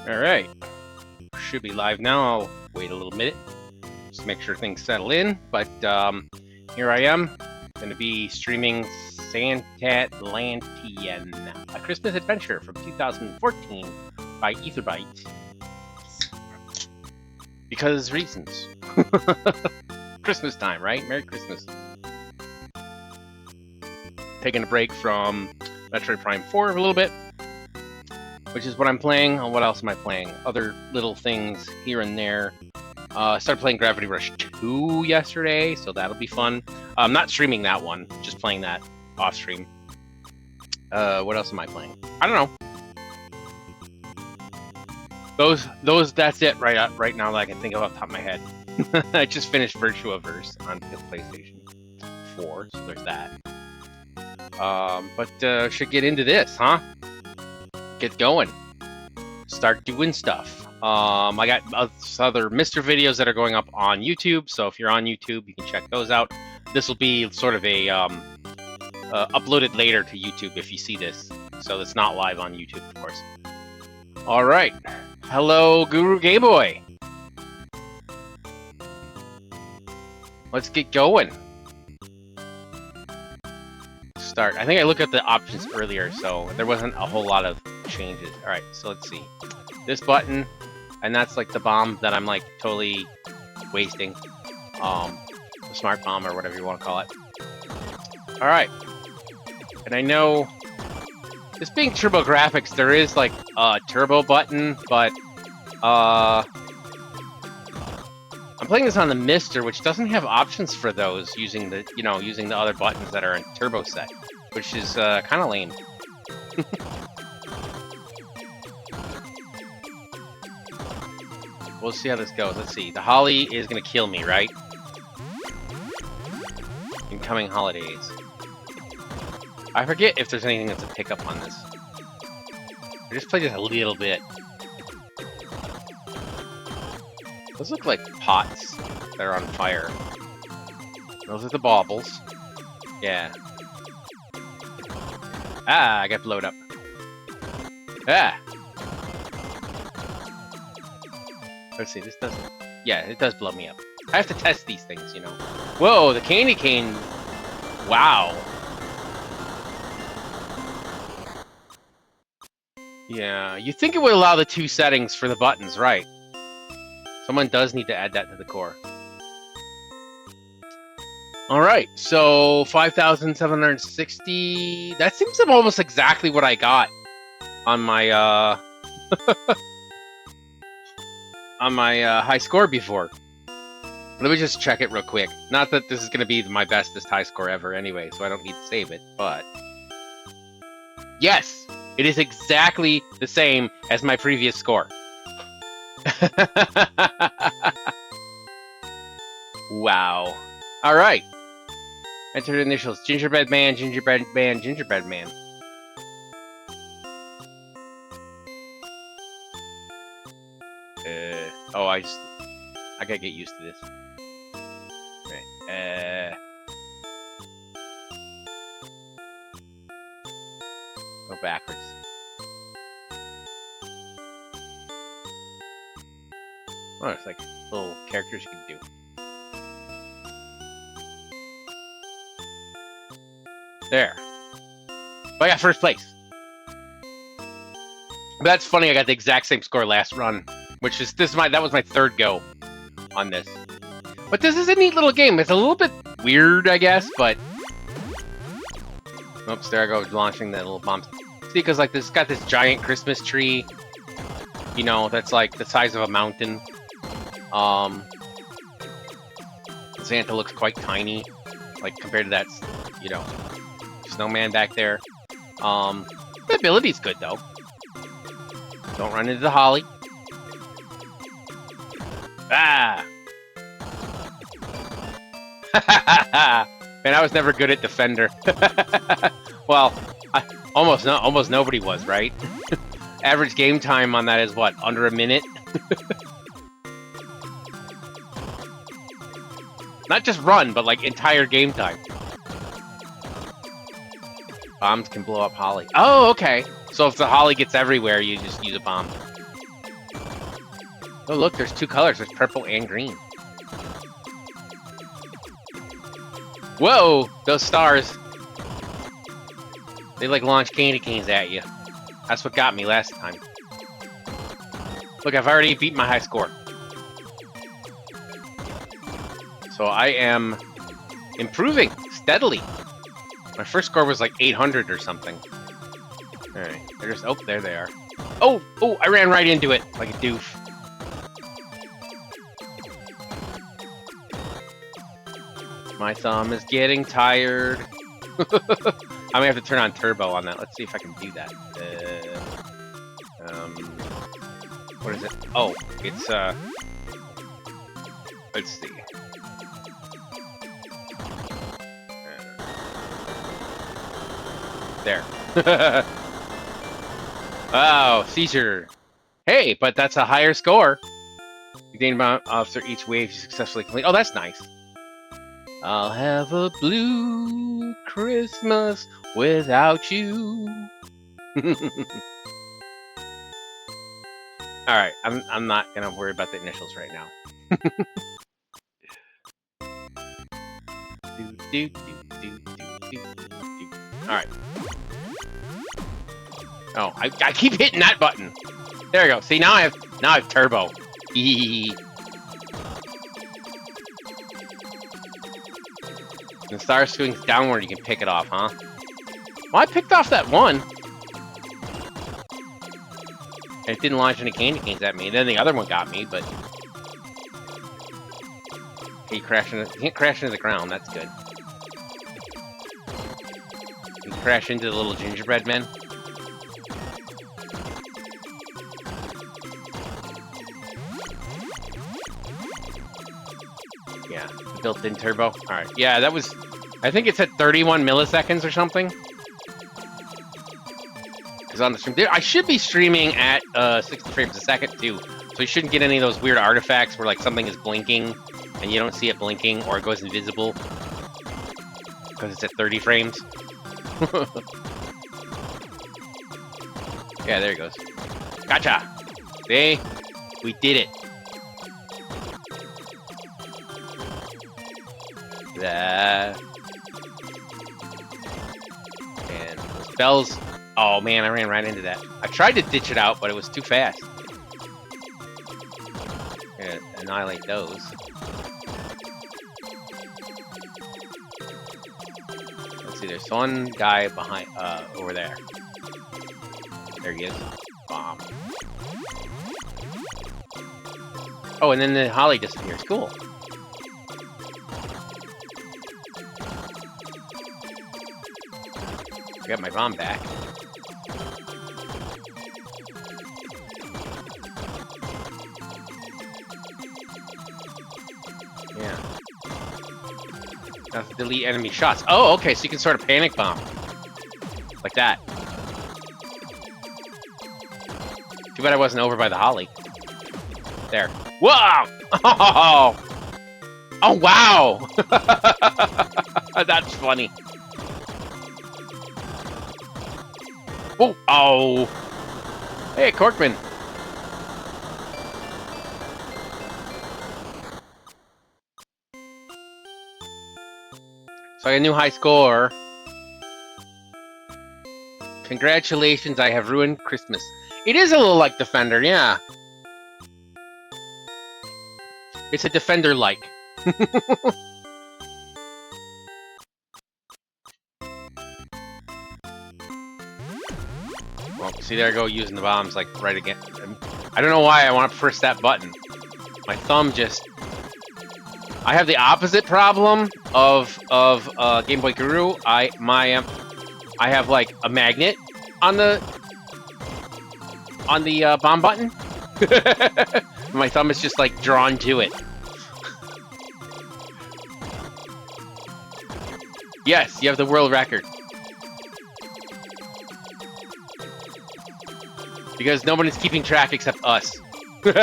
Alright. Should be live now. I'll wait a little minute. Just make sure things settle in. But here I am. Going to be streaming Santatlantean, a Christmas adventure from 2014 by Etherbyte. Because reasons. Christmas time, right? Merry Christmas. Taking a break from Metroid Prime 4 a little bit, which is what I'm playing. What else am I playing? Other little things here and there. I started playing Gravity Rush 2 yesterday, so that'll be fun. I'm not streaming that one, just playing that off stream. What else am I playing? I don't know. That's it right now that I can think of off the top of my head. I just finished Virtuaverse on PlayStation 4, so there's that. But should get into this, huh? Get going. Start doing stuff. I got other MiSTer videos that are going up on YouTube, so if you're on YouTube, you can check those out. This will be sort of a uploaded later to YouTube if you see this, so it's not live on YouTube, of course. All right. Hello, Guru Gameboy. Let's get going. Start. I think I looked at the options earlier, so there wasn't a whole lot of changes. All right, so let's see. This button, and that's like the bomb that I'm like totally wasting. The smart bomb or whatever you want to call it. All right, and I know this being TurboGrafx, there is like a turbo button, but I'm playing this on the MiSTer, which doesn't have options for those using the other buttons that are in turbo set, which is kind of lame. We'll see how this goes. Let's see. The holly is gonna kill me, right? Incoming holidays. I forget if there's anything that's a pickup on this. I just played this a little bit. Those look like pots that are on fire. Those are the baubles. Yeah. Ah, I got blowed up. Ah! Let's see, this doesn't... Yeah, it does blow me up. I have to test these things, you know. Whoa, the candy cane... Wow. Yeah, you think it would allow the two settings for the buttons, right? Someone does need to add that to the core. Alright, so 5,760... That seems almost exactly what I got on my, on my high score before. Let me just check it real quick. Not that this is going to be my bestest high score ever anyway, so I don't need to save it, but... Yes! It is exactly the same as my previous score. Wow. Alright. Enter initials. Gingerbread man, gingerbread man, gingerbread man. Oh, I gotta get used to this. Right. Go backwards. Oh, it's like little characters you can do. There. But I got first place. But that's funny, I got the exact same score last run. Which is, that was my third go on this. But this is a neat little game. It's a little bit weird, I guess, but... Oops, there I go, launching that little bomb. See, because like this got this giant Christmas tree. You know, that's like the size of a mountain. Santa looks quite tiny. Like, compared to that, you know, snowman back there. The ability's good, though. Don't run into the holly. Ah! Man, I was never good at Defender. Well, almost nobody was, right? Average game time on that is what, under a minute? Not just run, but like entire game time. Bombs can blow up holly. Oh, okay. So if the holly gets everywhere, you just use a bomb. Oh, look, there's two colors. There's purple and green. Whoa! Those stars. They like launch candy canes at you. That's what got me last time. Look, I've already beat my high score. So I am improving steadily. My first score was like 800 or something. Alright, they're just... Oh, there they are. Oh! Oh, I ran right into it like a doof. My thumb is getting tired. I may have to turn on turbo on that. Let's see if I can do that. What is it? Oh, it's let's see. There. Oh, seizure. Hey, but that's a higher score. You gain amount after each wave you successfully complete. Oh, that's nice. I'll have a blue Christmas without you. All right, I'm not gonna worry about the initials right now. All right. Oh, I keep hitting that button. There we go. See, now I have turbo. The star swings downward, you can pick it off, huh? Well, I picked off that one. And it didn't launch any candy canes at me. And then the other one got me, but... He can't crash into the ground, that's good. He can crash into the little gingerbread men. Yeah, built-in turbo. Alright, yeah, that was... I think it's at 31 milliseconds or something. Because on the stream... I should be streaming at 60 frames a second, too. So you shouldn't get any of those weird artifacts where, like, something is blinking and you don't see it blinking, or it goes invisible. Because it's at 30 frames. Yeah, there it goes. Gotcha! See? We did it. That. And those bells. Oh man, I ran right into that. I tried to ditch it out, but it was too fast. Gonna annihilate those. Let's see, there's one guy behind, over there. There he is. Bomb. Oh, and then the holly disappears. Cool. I got my bomb back. Yeah. Now delete enemy shots. Oh, okay, so you can sort of panic bomb. Like that. Too bad I wasn't over by the holly. There. Whoa! Oh, oh wow! That's funny. Oh, oh! Hey, Corkman. So I got a new high score. Congratulations, I have ruined Christmas. It is a little like Defender, yeah. It's a Defender-like. Well, see, there I go using the bombs, like, right again. I don't know why I want to press that button. My thumb just... I have the opposite problem of Game Boy Guru. I have, like, a magnet on the bomb button. My thumb is just, like, drawn to it. Yes, you have the world record. Because nobody's keeping track except us. Gotcha.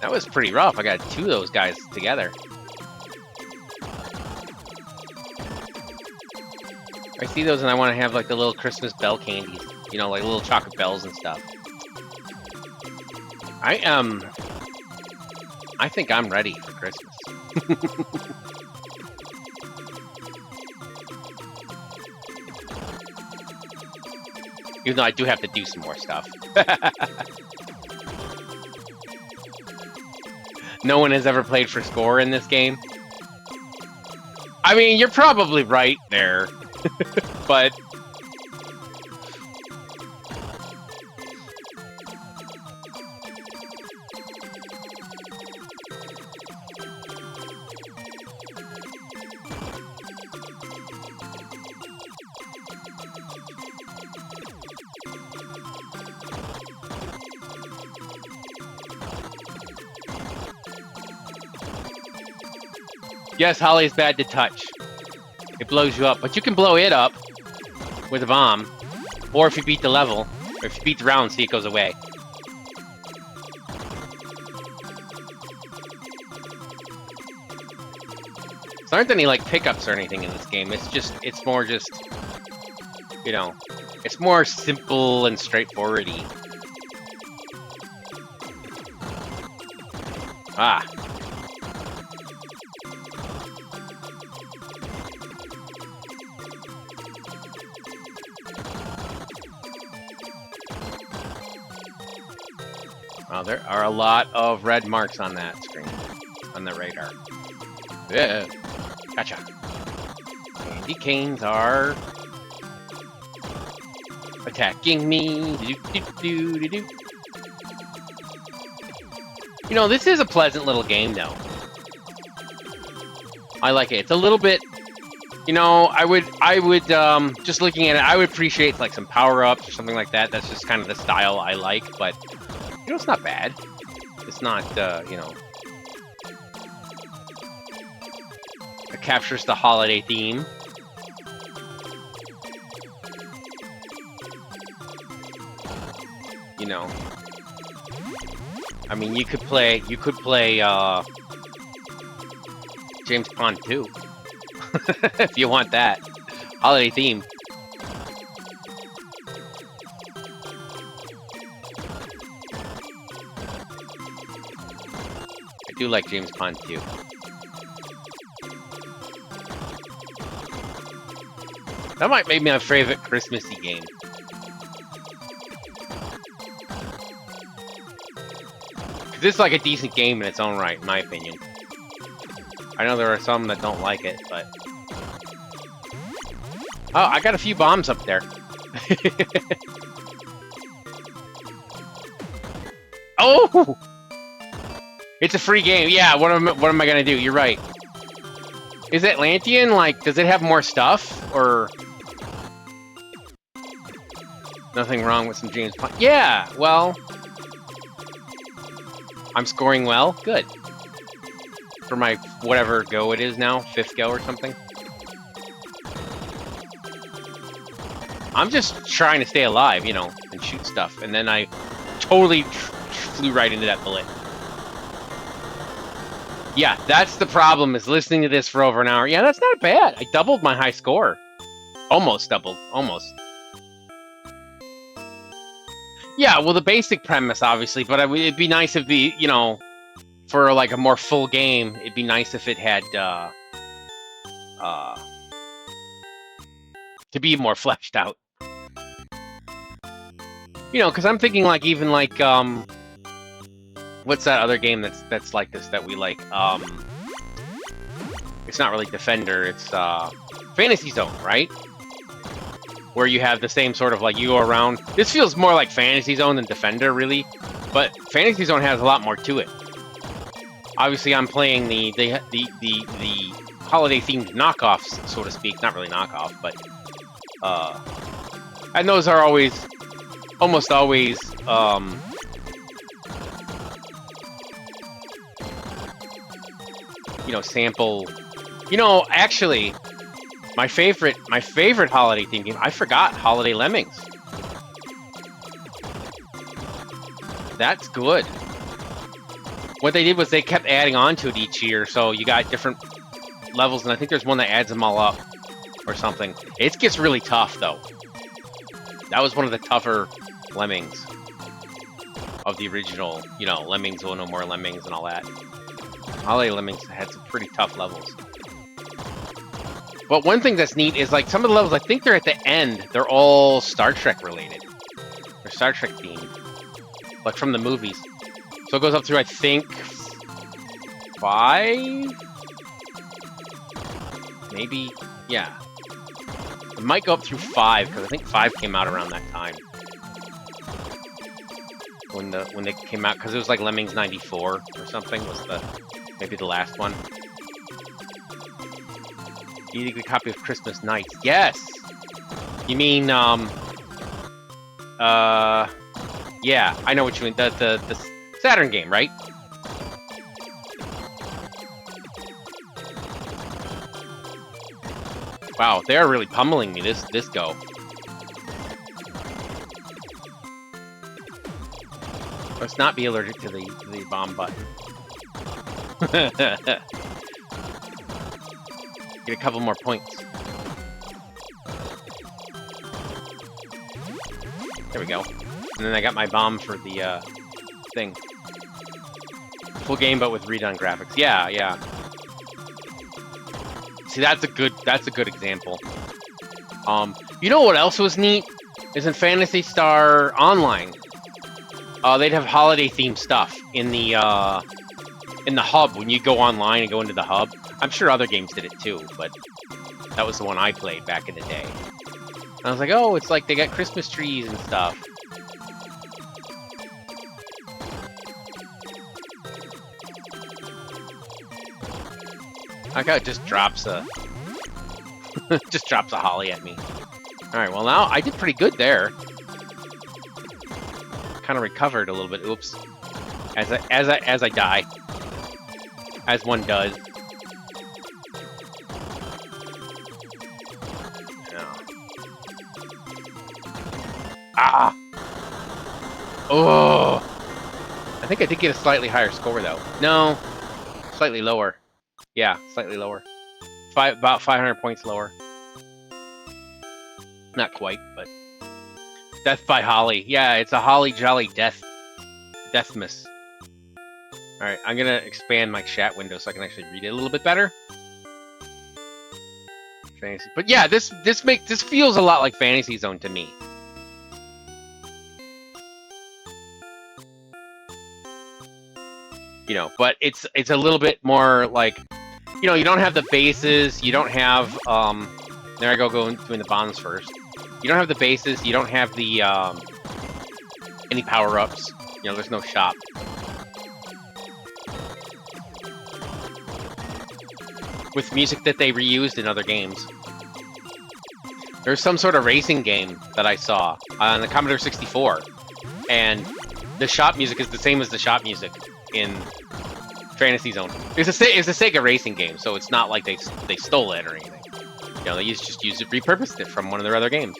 That was pretty rough. I got two of those guys together. I see those and I want to have like the little Christmas bell candies, you know, like little chocolate bells and stuff. I think I'm ready for Christmas. Even though I do have to do some more stuff. No one has ever played for score in this game. I mean, you're probably right there, but... Yes, Holly's bad to touch. It blows you up, but you can blow it up with a bomb. Or if you beat the level, or if you beat the round, see it goes away. There aren't any, like, pickups or anything in this game. It's more just, you know, it's more simple and straightforward-y. Ah. Well, there are a lot of red marks on that screen, on the radar. Yeah, gotcha. Candy canes are attacking me. You know, this is a pleasant little game, though. I like it. It's a little bit, you know, I would, just looking at it, I would appreciate like some power-ups or something like that. That's just kind of the style I like, but, you know, it's not bad. It's not, you know, it captures the holiday theme. You know, I mean, you could play, James Bond 2, if you want that holiday theme. I do like James Bond 2. That might make me my favorite Christmassy game. This is like a decent game in its own right, in my opinion. I know there are some that don't like it, but... Oh, I got a few bombs up there. Oh! It's a free game. Yeah, what am I gonna do? You're right. Is Atlantean, like, does it have more stuff? Or... Nothing wrong with some James Bond? Yeah, well... I'm scoring well? Good. For my whatever go it is now, 5th go or something. I'm just trying to stay alive, you know, and shoot stuff. And then I totally flew right into that bullet. Yeah, that's the problem, is listening to this for over an hour. Yeah, that's not bad. I doubled my high score. Almost doubled. Almost. Yeah, well, the basic premise, obviously, but it'd be nice if the, you know, for like a more full game, it'd be nice if it had, to be more fleshed out. You know, because I'm thinking like, even like, what's that other game that's like this that we like? It's not really Defender, it's, Fantasy Zone, right? Where you have the same sort of, like, you go around. This feels more like Fantasy Zone than Defender, really. But Fantasy Zone has a lot more to it. Obviously, I'm playing the holiday-themed knockoffs, so to speak. Not really knockoff, but... and those are always... almost always, you know, sample... You know, actually... My favorite holiday theme game, I forgot Holiday Lemmings. That's good. What they did was they kept adding on to it each year, so you got different levels, and I think there's one that adds them all up. or something. It gets really tough, though. That was one of the tougher Lemmings of the original, you know, Lemmings, Oh No More Lemmings and all that. Holiday Lemmings had some pretty tough levels. But one thing that's neat is, like, some of the levels, I think they're at the end, they're all Star Trek related. They're Star Trek themed. Like, from the movies. So it goes up through, I think, 5? Maybe, yeah. It might go up through 5, because I think 5 came out around that time. When they came out, because it was like Lemmings 94 or something, was maybe the last one. You need a good copy of Christmas Nights. Yes! You mean, yeah, I know what you mean. The Saturn game, right? Wow, they're really pummeling me this go. Let's not be allergic to the bomb button. Get a couple more points. There we go. And then I got my bomb for the thing. Full game, but with redone graphics. Yeah, yeah. See, that's a good example. You know what else was neat? Is in Phantasy Star Online. They'd have holiday themed stuff in the hub when you go online and go into the hub. I'm sure other games did it too, but that was the one I played back in the day. And I was like, oh, it's like they got Christmas trees and stuff. Like how it just drops a just drops a holly at me. All right, well now I did pretty good there. Kind of recovered a little bit. Oops. As I die, as one does. Ah! Oh! I think I did get a slightly higher score, though. No, slightly lower. Yeah, slightly lower. About 500 points lower. Not quite, but... Death by Holly. Yeah, it's a Holly Jolly Deathmas. Alright, I'm gonna expand my chat window so I can actually read it a little bit better. Fantasy. But yeah, this feels a lot like Fantasy Zone to me. You know, but it's a little bit more like, you know, you don't have the bases, you don't have there I go doing the bombs first. You don't have the bases, you don't have the any power-ups. You know, there's no shop. With music that they reused in other games. There's some sort of racing game that I saw on the Commodore 64, and the shop music is the same as the shop music in Fantasy Zone. It's a Sega racing game, so it's not like they stole it or anything. You know, they just used it, repurposed it from one of their other games.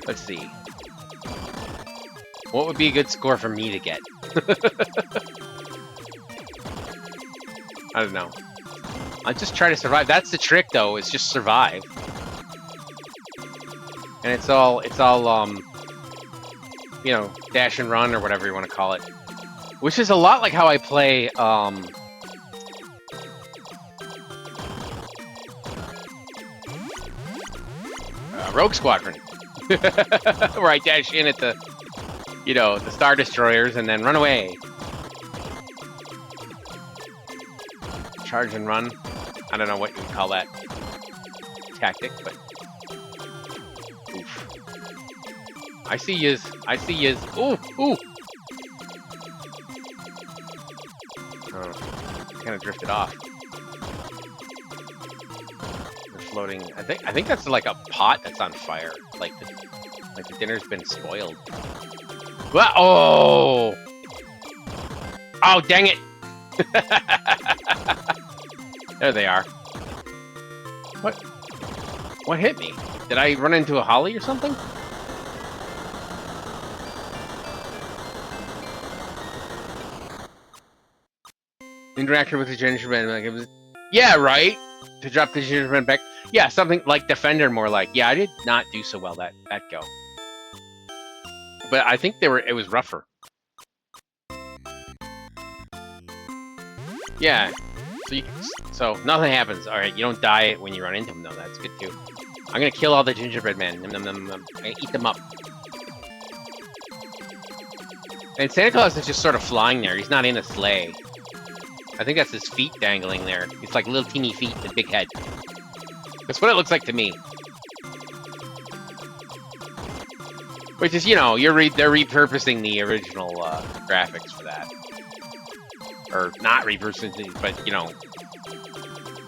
Let's see. What would be a good score for me to get? I don't know. I just try to survive. That's the trick, though. Is just survive. And it's all you know, dash and run or whatever you want to call it. Which is a lot like how I play Rogue Squadron. Where I dash in at the, you know, the Star Destroyers and then run away. Charge and run. I don't know what you would call that tactic, but oof. I see yous. I see yous. Ooh, ooh. Oh, kind of drifted off. We're floating. I think that's like a pot that's on fire. Like the dinner's been spoiled. Well, oh! Oh, dang it! There they are. What? What hit me? Did I run into a holly or something? Interacted with the gingerbread, like it was. Yeah, right. To drop the gingerbread back. Yeah, something like Defender, more like. Yeah, I did not do so well that go. But I think it was rougher. Yeah. So nothing happens. All right, you don't die when you run into them, though. That's good too. I'm gonna kill all the gingerbread men. Nom, nom, nom, nom. I'm gonna eat them up. And Santa Claus is just sort of flying there. He's not in a sleigh. I think that's his feet dangling there. It's like little teeny feet and a big head. That's what it looks like to me. Which is, you know, they're repurposing the original graphics for that. Or not repurposing, but, you know,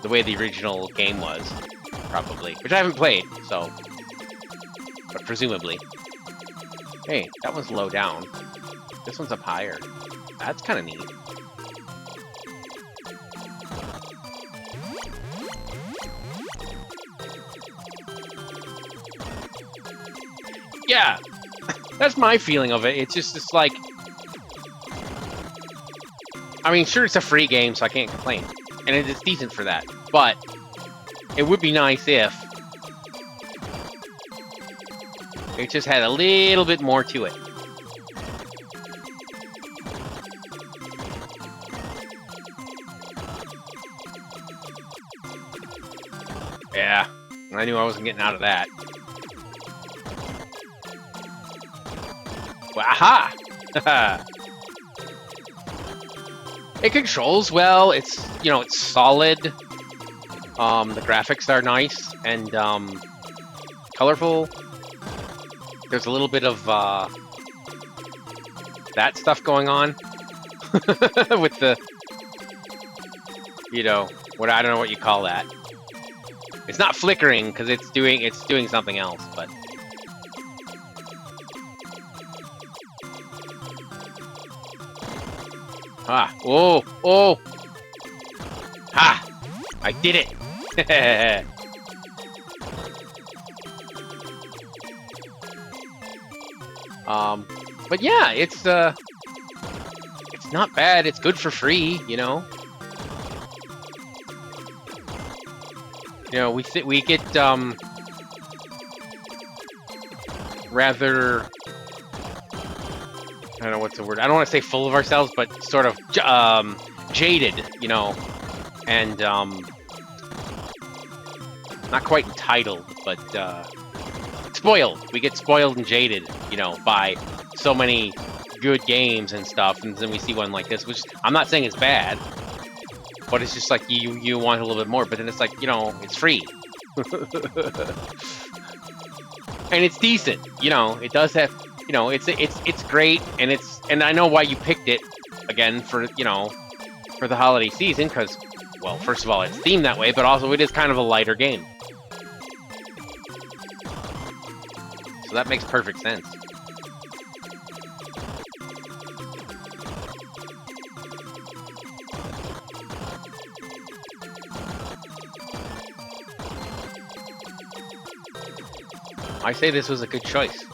the way the original game was, probably. Which I haven't played, so. But presumably. Hey, that one's low down. This one's up higher. That's kind of neat. Yeah, that's my feeling of it. It's like, I mean, sure, it's a free game, so I can't complain, and it is decent for that. But it would be nice if it just had a little bit more to it. Yeah, I knew I wasn't getting out of that. Aha! It controls well. It's, you know, it's solid. The graphics are nice and colorful. There's a little bit of that stuff going on with the, you know, what I don't know what you call that. It's not flickering because it's doing something else, but. Ah, oh, oh! Ha! I did it! But yeah, it's not bad. It's good for free, you know. You know, we get rather. I don't know what's the word. I don't want to say full of ourselves, but sort of jaded, you know, and not quite entitled, but spoiled. We get spoiled and jaded, you know, by so many good games and stuff, and then we see one like this, which I'm not saying it's bad, but it's just like you want a little bit more, but then it's like, you know, it's free. And it's decent, you know. It does have. You know, it's great, and I know why you picked it again for, you know, for the holiday season, because, well, first of all, it's themed that way, but also it is kind of a lighter game. So that makes perfect sense. I say this was a good choice.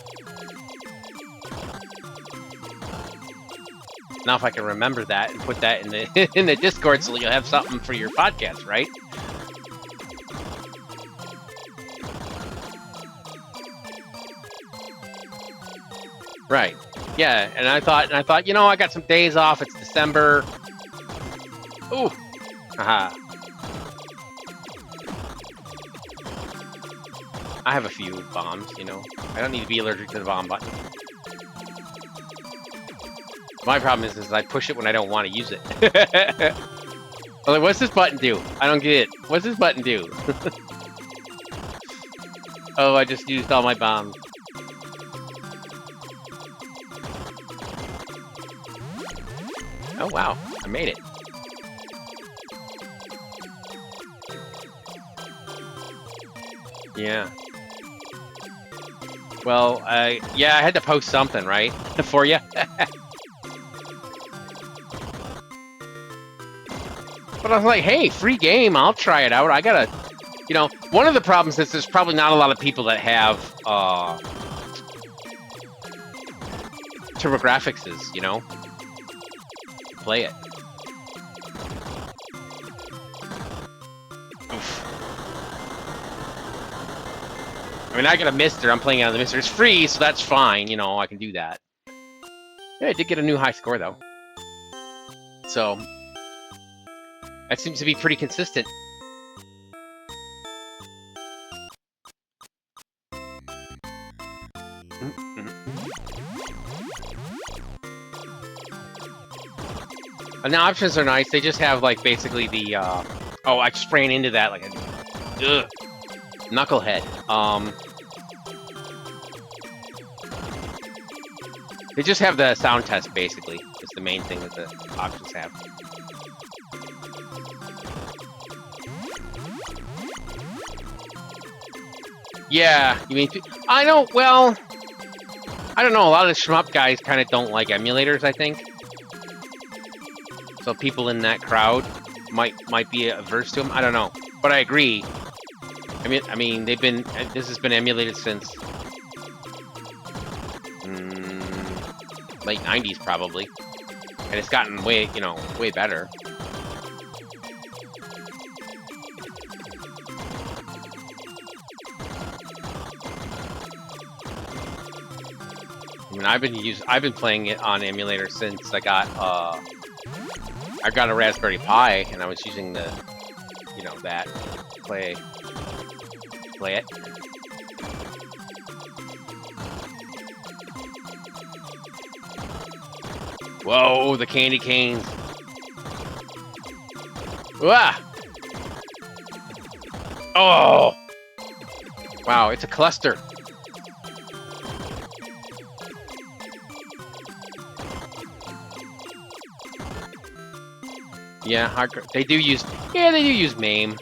Now, if I can remember that and put that in the in the Discord, so you'll have something for your podcast, right? Right. Yeah, and I thought, you know, I got some days off. It's December. Ooh. Aha. I have a few bombs, you know. I don't need to be allergic to the bomb button. My problem is I push it when I don't want to use it. I'm like, what's this button do? I don't get it. What's this button do? Oh, I just used all my bombs. Oh, wow. I made it. Yeah. Well, yeah, I had to post something, right? For you. But I was like, hey, free game, I'll try it out. I gotta, you know, one of the problems is there's probably not a lot of people that have TurboGrafx, you know, play it. I mean, I got a MiSTer. I'm playing out of the MiSTer. It's free, so that's fine. You know, I can do that. Yeah, I did get a new high score, though. So, that seems to be pretty consistent. And the options are nice. They just have, like, basically the, oh, I just ran into that like a knucklehead. They just have the sound test, basically. It's the main thing that the options have. Yeah, you mean... I don't... Well... I don't know. A lot of the shmup guys kind of don't like emulators, I think. So people in that crowd might be averse to them. I don't know. But I agree. I mean, they've been... This has been emulated since... late 90s, probably. And it's gotten way, you know, way better. I mean, I've been playing it on emulator since I got a Raspberry Pi, and I was using the, you know, that to play it. Whoa, the candy canes. Wah! Oh! Wow, it's a cluster. Yeah, hardcore. They do use MAME.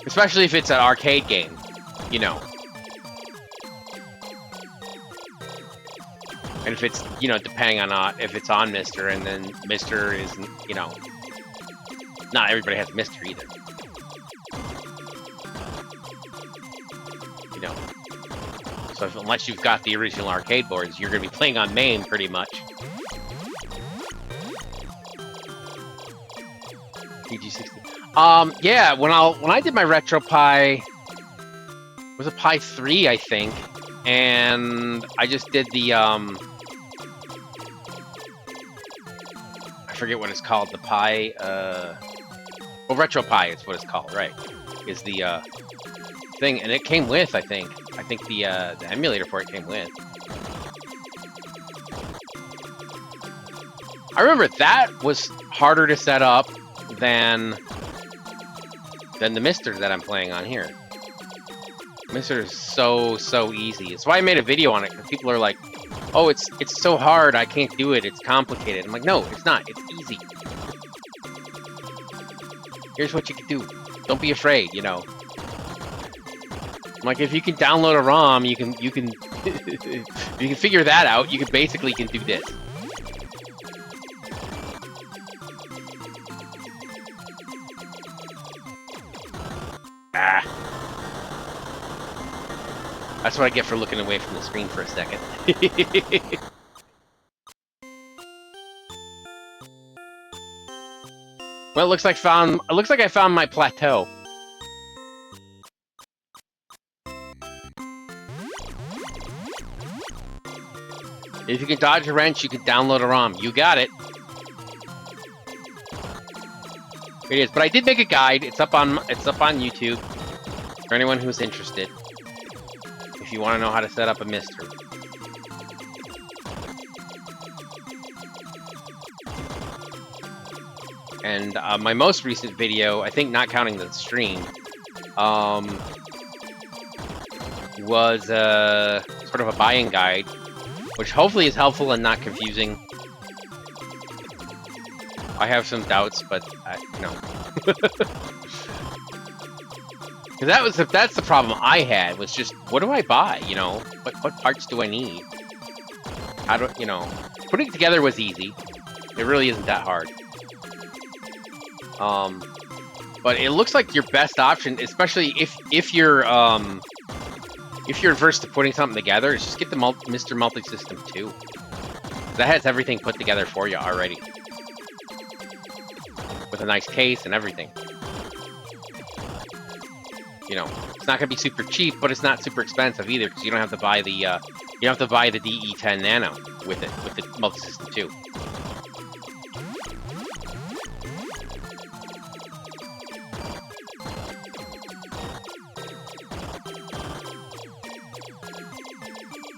Especially if it's an arcade game, you know. And if it's, you know, depending on if it's on MiSTer, and then MiSTer is, you know, not everybody has MiSTer either. You know. So unless you've got the original arcade boards, you're going to be playing on MAME pretty much. TG-16. Yeah, when I did my RetroPie, it was a Pi 3, I think, and I just did the I forget what it's called, the Pi, well, RetroPie is what it's called, right? Is the thing, and it came with, I think the emulator for it came with. I remember that was harder to set up than the MiSTer that I'm playing on here. MiSTer is so easy. It's why I made a video on it, because people are like, oh, it's so hard, I can't do it, it's complicated. I'm like, no, it's not, it's easy. Here's what you can do. Don't be afraid, you know. I'm like, if you can download a ROM, you can you can figure that out, you can basically do this. That's what I get for looking away from the screen for a second. Well, it looks like I found my plateau. If you can dodge a wrench, you can download a ROM. You got it. It is, but I did make a guide. It's up on YouTube for anyone who's interested. If you want to know how to set up a MiSTer. And my most recent video, I think not counting the stream, was sort of a buy-in guide, which hopefully is helpful and not confusing. I have some doubts, but you know. Because that's the problem I had, was just, what do I buy, you know? What parts do I need? How do, you know, putting it together was easy. It really isn't that hard. But it looks like your best option, especially if you're averse to putting something together, is just get the MiSTer Multi-System 2. That has everything put together for you already. With a nice case and everything. You know, it's not gonna be super cheap, but it's not super expensive either because you don't have to buy the DE10 Nano with it, with the multi-system too.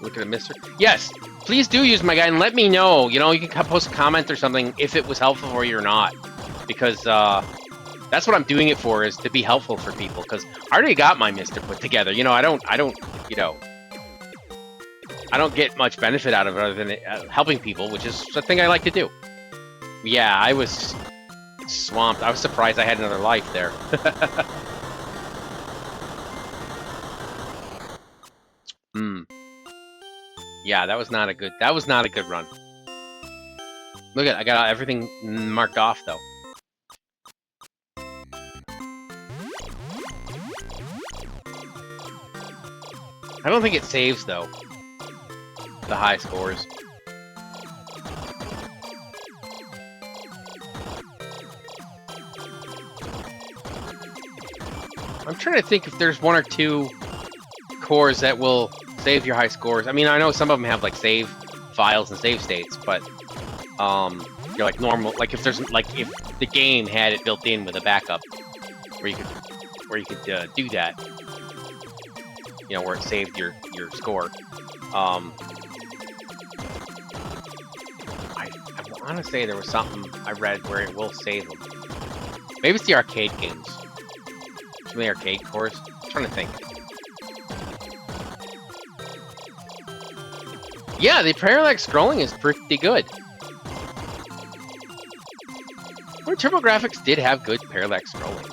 Look at a MiSTer. Yes, please do use my guide and let me know. You know, you can post a comment or something if it was helpful for you or not, because that's what I'm doing it for, is to be helpful for people. Because I already got my MiSTer put together. You know, I don't, you know, I don't get much benefit out of it other than helping people, which is the thing I like to do. Yeah, I was swamped. I was surprised I had another life there. Yeah, that was not a good run. Look at, I got everything marked off though. I don't think it saves though. The high scores. I'm trying to think if there's one or two cores that will save your high scores. I mean, I know some of them have like save files and save states, but you're like normal. Like if there's if the game had it built in with a backup where you could do that. You know, where it saved your score. I want to say there was something I read where it will save them. Maybe it's the arcade games. Some of the arcade cores. I'm trying to think. Yeah, the parallax scrolling is pretty good. Well, TurboGrafx did have good parallax scrolling.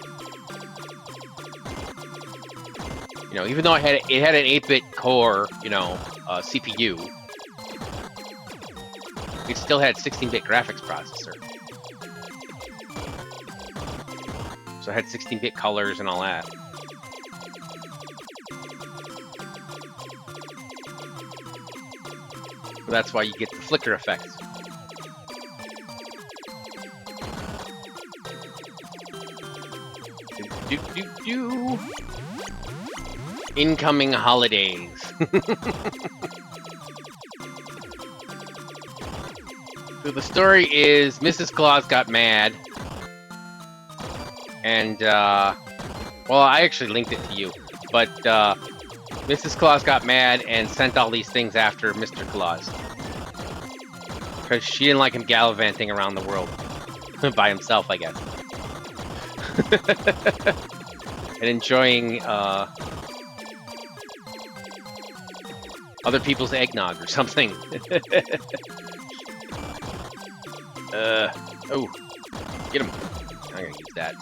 You know, even though it had an 8-bit core, you know, CPU, it still had 16-bit graphics processor. So it had 16-bit colors and all that. So that's why you get the flicker effects. Incoming holidays. So the story is Mrs. Claus got mad. And, well, I actually linked it to you. But, Mrs. Claus got mad and sent all these things after Mr. Claus. Because she didn't like him gallivanting around the world. By himself, I guess. And enjoying, other people's eggnog or something. Oh. Get him. I'm gonna use that.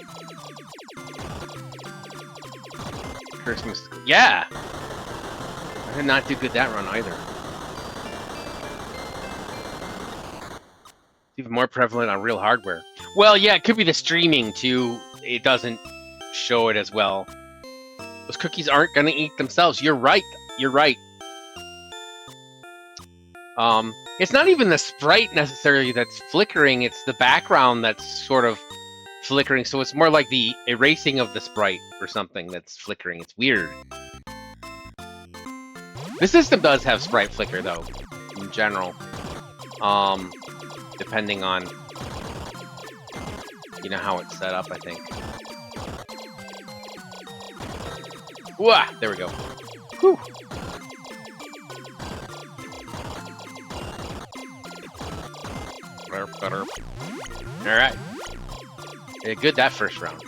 Christmas. Yeah! I did not do good that run either. It's even more prevalent on real hardware. Well, yeah, it could be the streaming too. It doesn't show it as well. Those cookies aren't gonna eat themselves. You're right. You're right. It's not even the sprite necessarily that's flickering, it's the background that's sort of flickering, so it's more like the erasing of the sprite or something that's flickering. It's weird. This system does have sprite flicker though, in general. Depending on, you know, how it's set up, I think. Wah! There we go. Whew! Alright. Yeah, good that first round.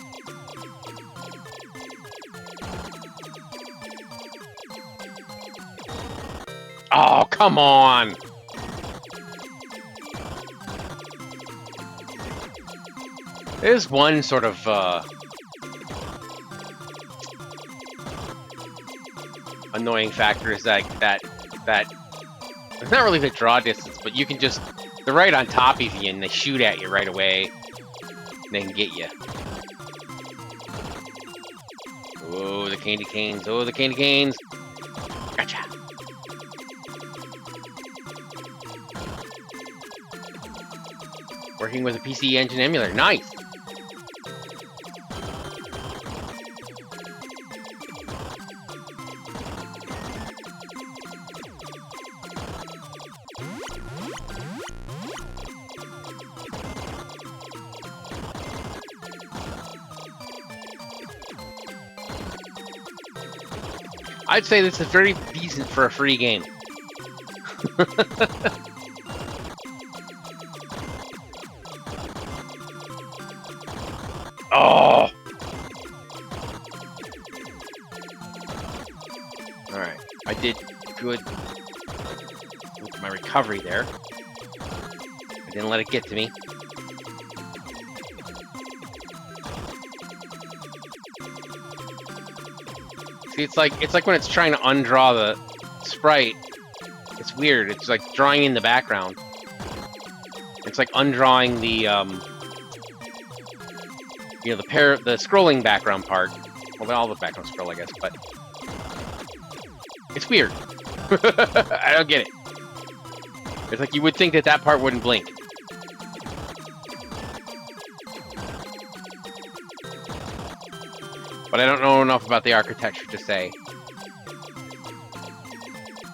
Oh, come on! There's one sort of, annoying factor is that it's not really the draw distance, but you can just, they're right on top of you and they shoot at you right away. And they can get you. Oh, the candy canes. Oh, the candy canes. Gotcha. Working with a PC Engine emulator. Nice. I'd say this is very decent for a free game. Oh! Alright, I did good with my recovery there. I didn't let it get to me. See, it's like when it's trying to undraw the sprite. It's weird. It's like drawing in the background. It's like undrawing the you know, the scrolling background part. Well, all the background scroll, I guess, but it's weird. I don't get it. It's like you would think that that part wouldn't blink. But I don't know enough about the architecture to say,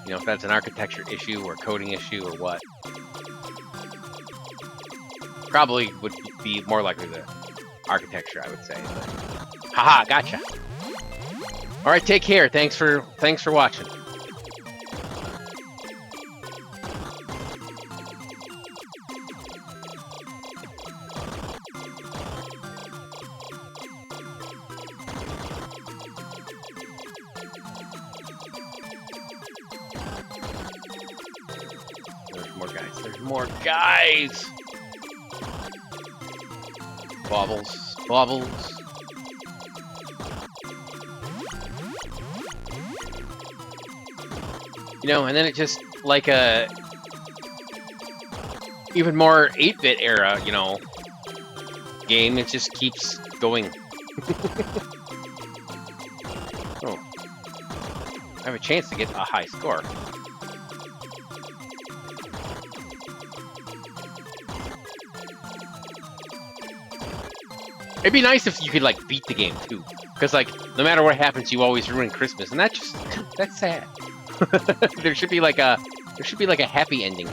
you know, if that's an architecture issue or a coding issue or what. Probably would be more likely the architecture, I would say. But... Haha, gotcha. All right, take care. Thanks for watching. There's more guys. Bobbles, bobbles. You know, and then it just like a even more 8-bit era, you know, game. It just keeps going. Oh, I have a chance to get a high score. It'd be nice if you could like beat the game too, because like no matter what happens, you always ruin Christmas, and that's sad. There should be like a happy ending.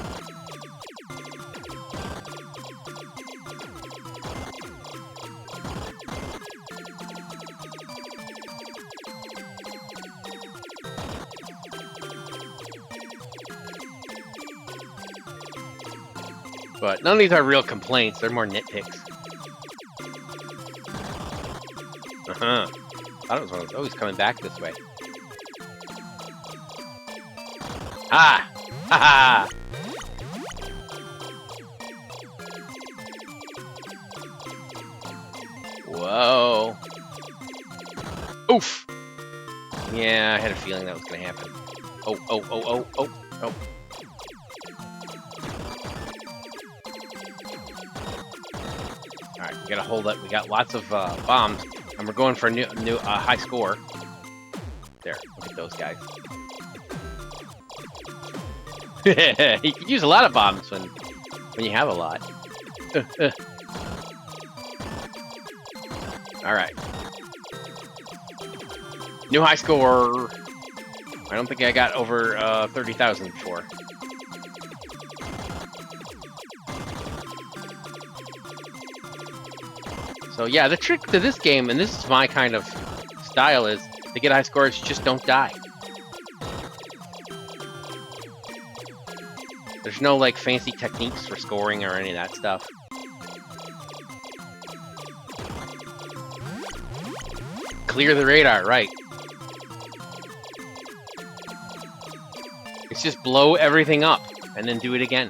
But none of these are real complaints; they're more nitpicks. I thought it was one of those. Oh, he's coming back this way. Ah! Ha ha! Whoa. Oof! Yeah, I had a feeling that was gonna happen. Oh, oh, oh, oh, oh, oh. Alright, we gotta hold up. We got lots of bombs. And we're going for a new high score. There, look at those guys. You could use a lot of bombs when you have a lot. All right. New high score. I don't think I got over 30,000 before. So yeah, the trick to this game, and this is my kind of style, is to get high scores, just don't die. There's no like fancy techniques for scoring or any of that stuff. Clear the radar, right. It's just blow everything up and then do it again.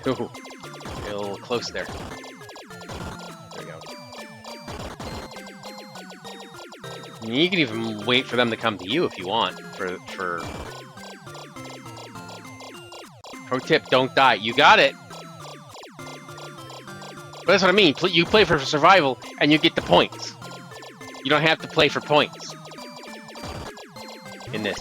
Ooh, a little close there. There we go. You can even wait for them to come to you if you want. For pro tip, don't die. You got it. But that's what I mean. You play for survival, and you get the points. You don't have to play for points in this,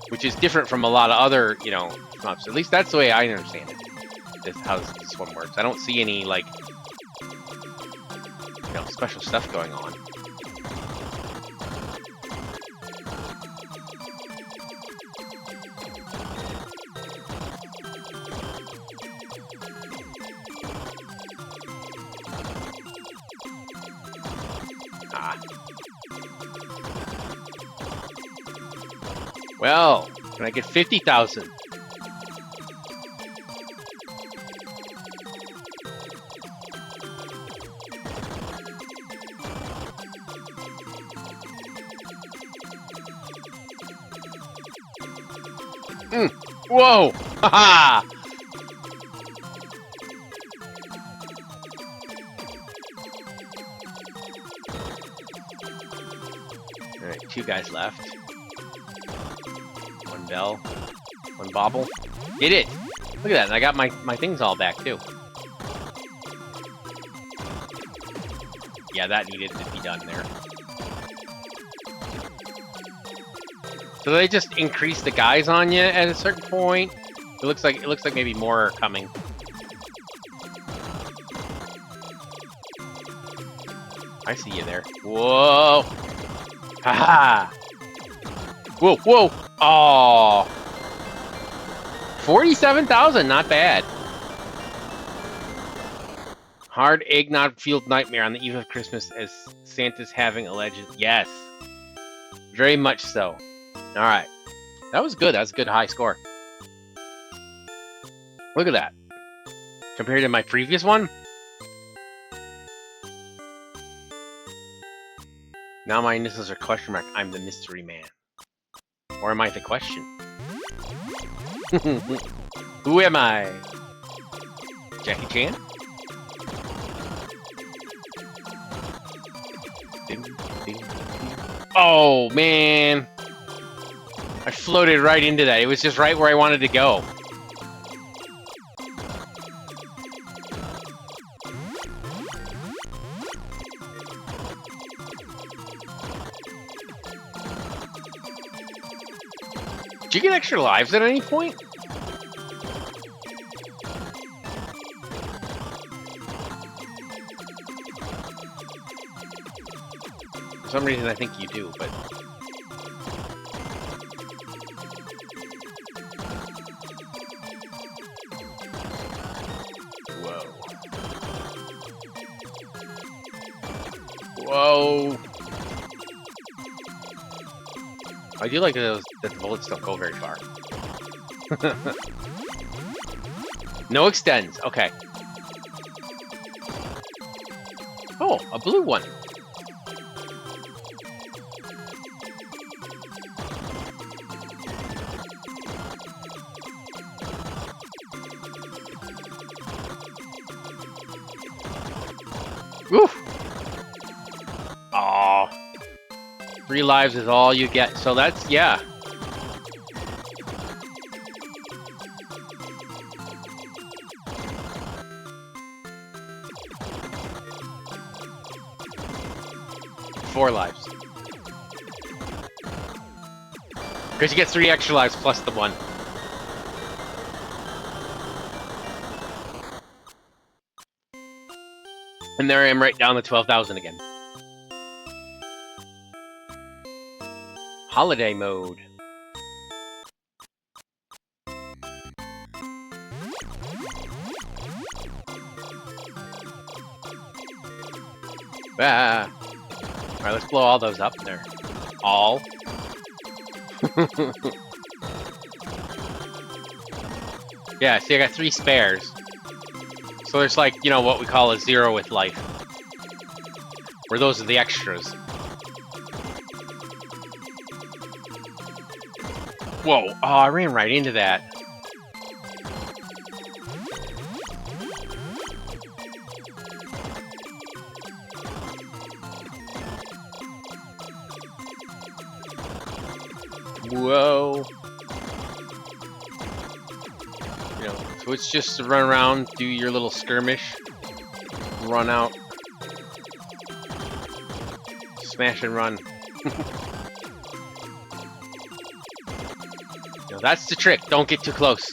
which is different from a lot of other, you know, maps. At least that's the way I understand it. This how this one works. I don't see any like, you know, special stuff going on. Well, can I get 50,000? Whoa! Haha! Alright, 2 guys left. 1 bell. 1 bobble. Did it! Look at that, and I got my things all back too. Yeah, that needed to be done there. So they just increase the guys on you at a certain point. It looks like maybe more are coming. I see you there. Whoa! Haha! Whoa! Whoa! Oh! 47,000, not bad. Hard eggnog fueled nightmare on the eve of Christmas as Santa's having a legend. Yes, very much so. All right, that was good. That was a good high score. Look at that. Compared to my previous one, now my initials are question mark. I'm the mystery man, or am I the question? Who am I? Jackie Chan? Ding, ding, ding. Oh man! I floated right into that. It was just right where I wanted to go. Did you get extra lives at any point? For some reason I think you do, but... Whoa. I do like that the bullets don't go very far. No extends. Okay. Oh, a blue one. Woof. Aw. 3 lives is all you get, so that's, yeah. Four lives. Because you get 3 extra lives plus the 1. And there I am right down to 12,000 again. Holiday mode. Ah. Alright, let's blow all those up there. All. Yeah, see, I got 3 spares. So there's like, you know, what we call a 0 with life. Where those are the extras. Whoa, oh, I ran right into that. Whoa. You know, so it's just to run around, do your little skirmish, run out, smash and run. You know, that's the trick. Don't get too close.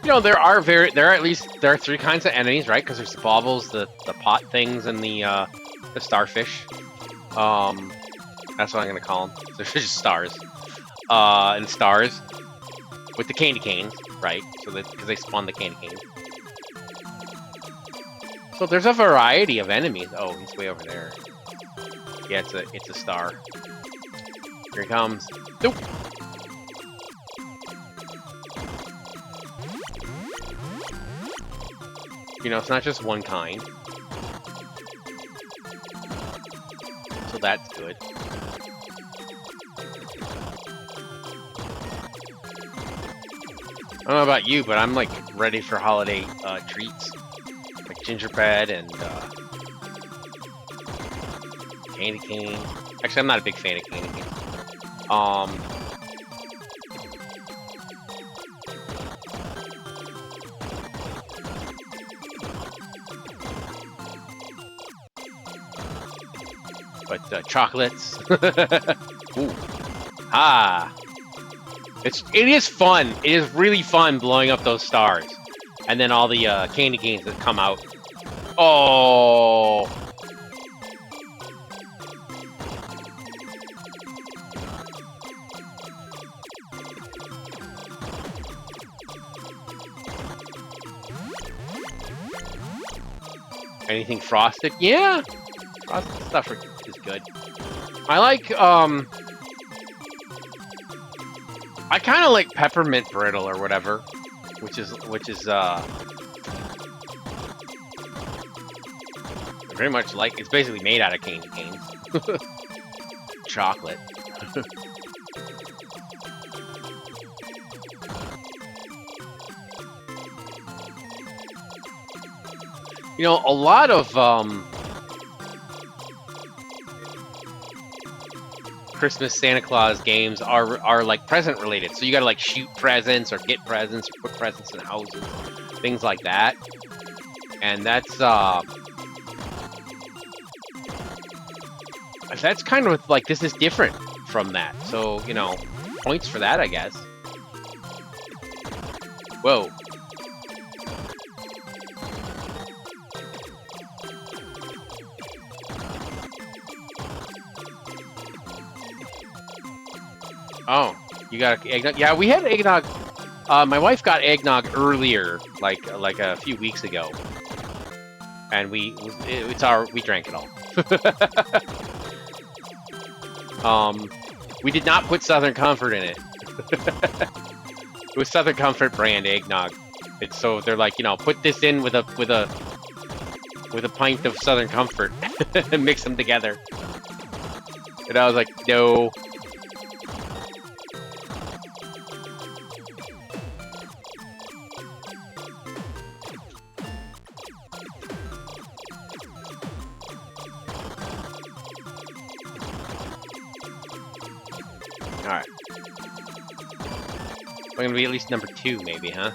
You know, there are 3 kinds of enemies, right? Because there's the baubles, the pot things, and the starfish. That's what I'm gonna call them. They're just stars. And stars with the candy canes, right? So that because they spawn the candy canes. So there's a variety of enemies. Oh, he's way over there. Yeah, it's a star. Here he comes. Nope. You know, it's not just one kind. So that's good. I don't know about you, but I'm like ready for holiday treats. Like gingerbread and candy cane. Actually, I'm not a big fan of candy cane. But chocolates. Ooh. Ah. It is fun. It is really fun blowing up those stars. And then all the candy canes that come out. Oh. Anything frosted? Yeah. Frosted stuff is good. I like, I kind of like peppermint brittle or whatever, which is very much like, it's basically made out of candy canes. Chocolate. You know, a lot of Christmas Santa Claus games are like present related. So you gotta like shoot presents or get presents or put presents in houses, things like that. And that's kind of like, this is different from that. So, you know, points for that, I guess. Whoa. Oh, you got eggnog? Yeah, we had eggnog. My wife got eggnog earlier, like a few weeks ago, and we drank it all. We did not put Southern Comfort in it. It was Southern Comfort brand eggnog. It's so they're like, you know, put this in with a pint of Southern Comfort and mix them together. And I was like, no. Alright. We're gonna be at least number 2, maybe, huh?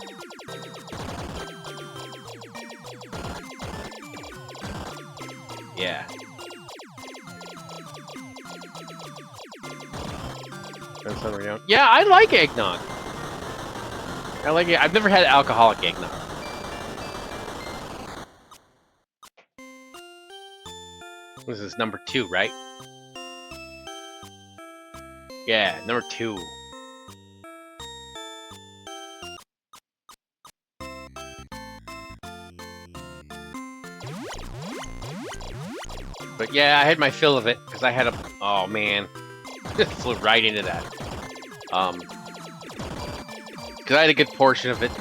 Yeah. Yeah, I like eggnog. I like it. I've never had alcoholic eggnog. This is number 2, right? Yeah, number 2. But yeah, I had my fill of it because I had a. Oh man, just flew right into that. Because I had a good portion of it.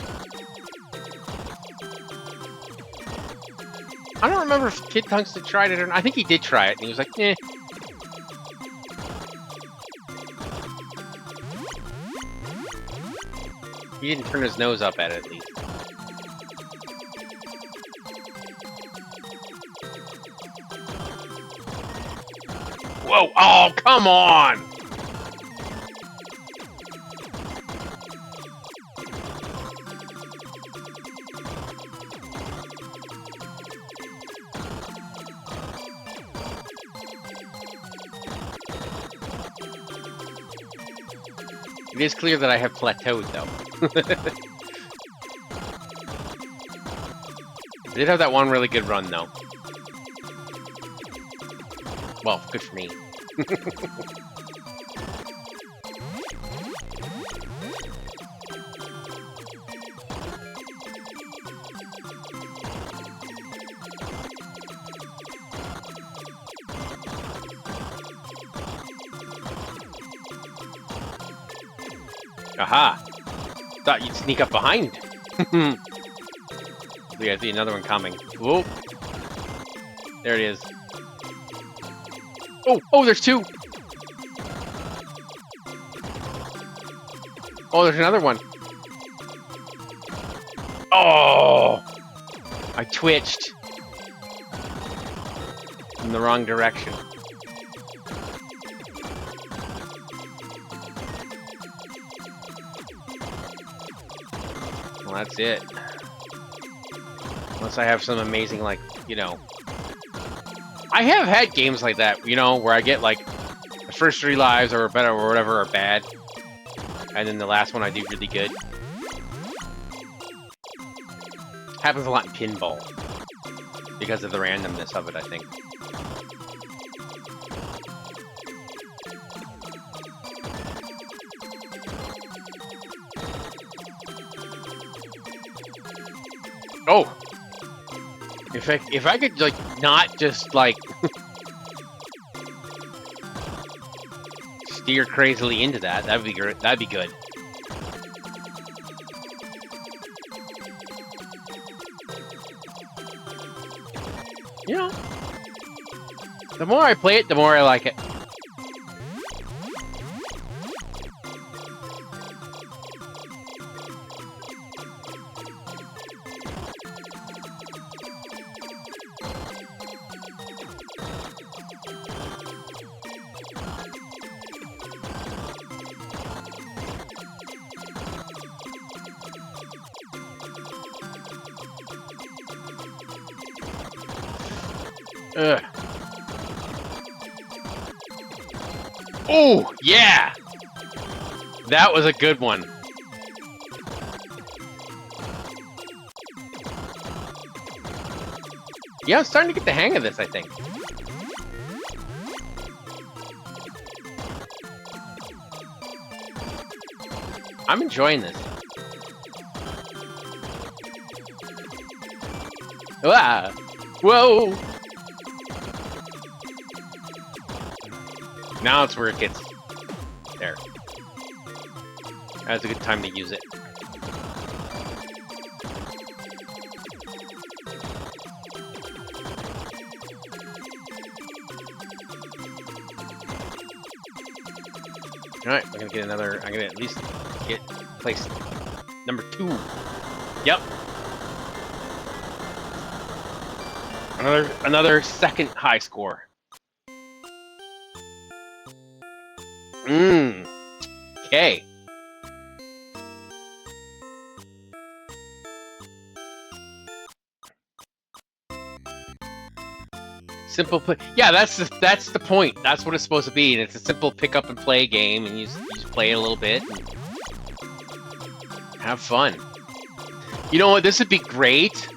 I don't remember if Kid Tungsten tried it or not. I think he did try it, and he was like, "Eh." He didn't turn his nose up at it, at least. Whoa! Oh, come on! It is clear that I have plateaued, though. I did have that one really good run, though. Well, good for me. Aha! Thought you'd sneak up behind. Yeah, I see another one coming. Whoa! There it is. Oh! Oh, there's two! Oh, there's another one. Oh! I twitched. In the wrong direction. Well, that's it. Unless I have some amazing, like, you know... I have had games like that, you know, where I get, like, the first 3 lives or better or whatever are bad. And then the last one I do really good. Happens a lot in pinball. Because of the randomness of it, I think. Oh! If I could, like, not just, like... steer crazily into that, that'd be good. That'd be good. You know, the more I play it, the more I like it. Ugh. Oh, yeah! That was a good one. Yeah, I'm starting to get the hang of this, I think. I'm enjoying this. Ah! Whoa! Now it's where it gets... there. That's a good time to use it. Alright, we're gonna get another... I'm gonna at least get place number 2. Yep. Another second high score. Okay. Simple play. Yeah, that's the point. That's what it's supposed to be. And it's a simple pick up and play game, and you just play it a little bit and have fun. You know what? This would be great.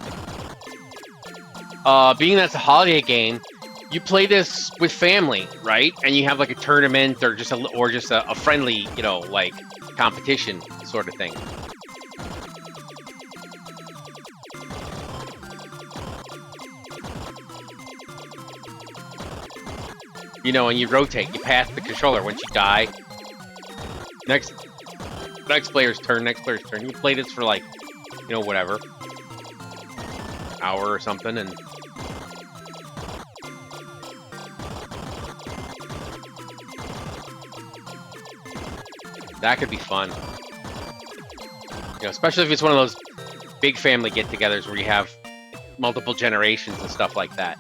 Being that's a holiday game, you play this with family, right? And you have like a tournament or just a friendly, you know, like competition sort of thing. You know, and you rotate, you pass the controller. Once you die, next player's turn. You play this for like, you know, whatever, hour or something, and that could be fun. You know, especially if it's one of those big family get-togethers where you have multiple generations and stuff like that.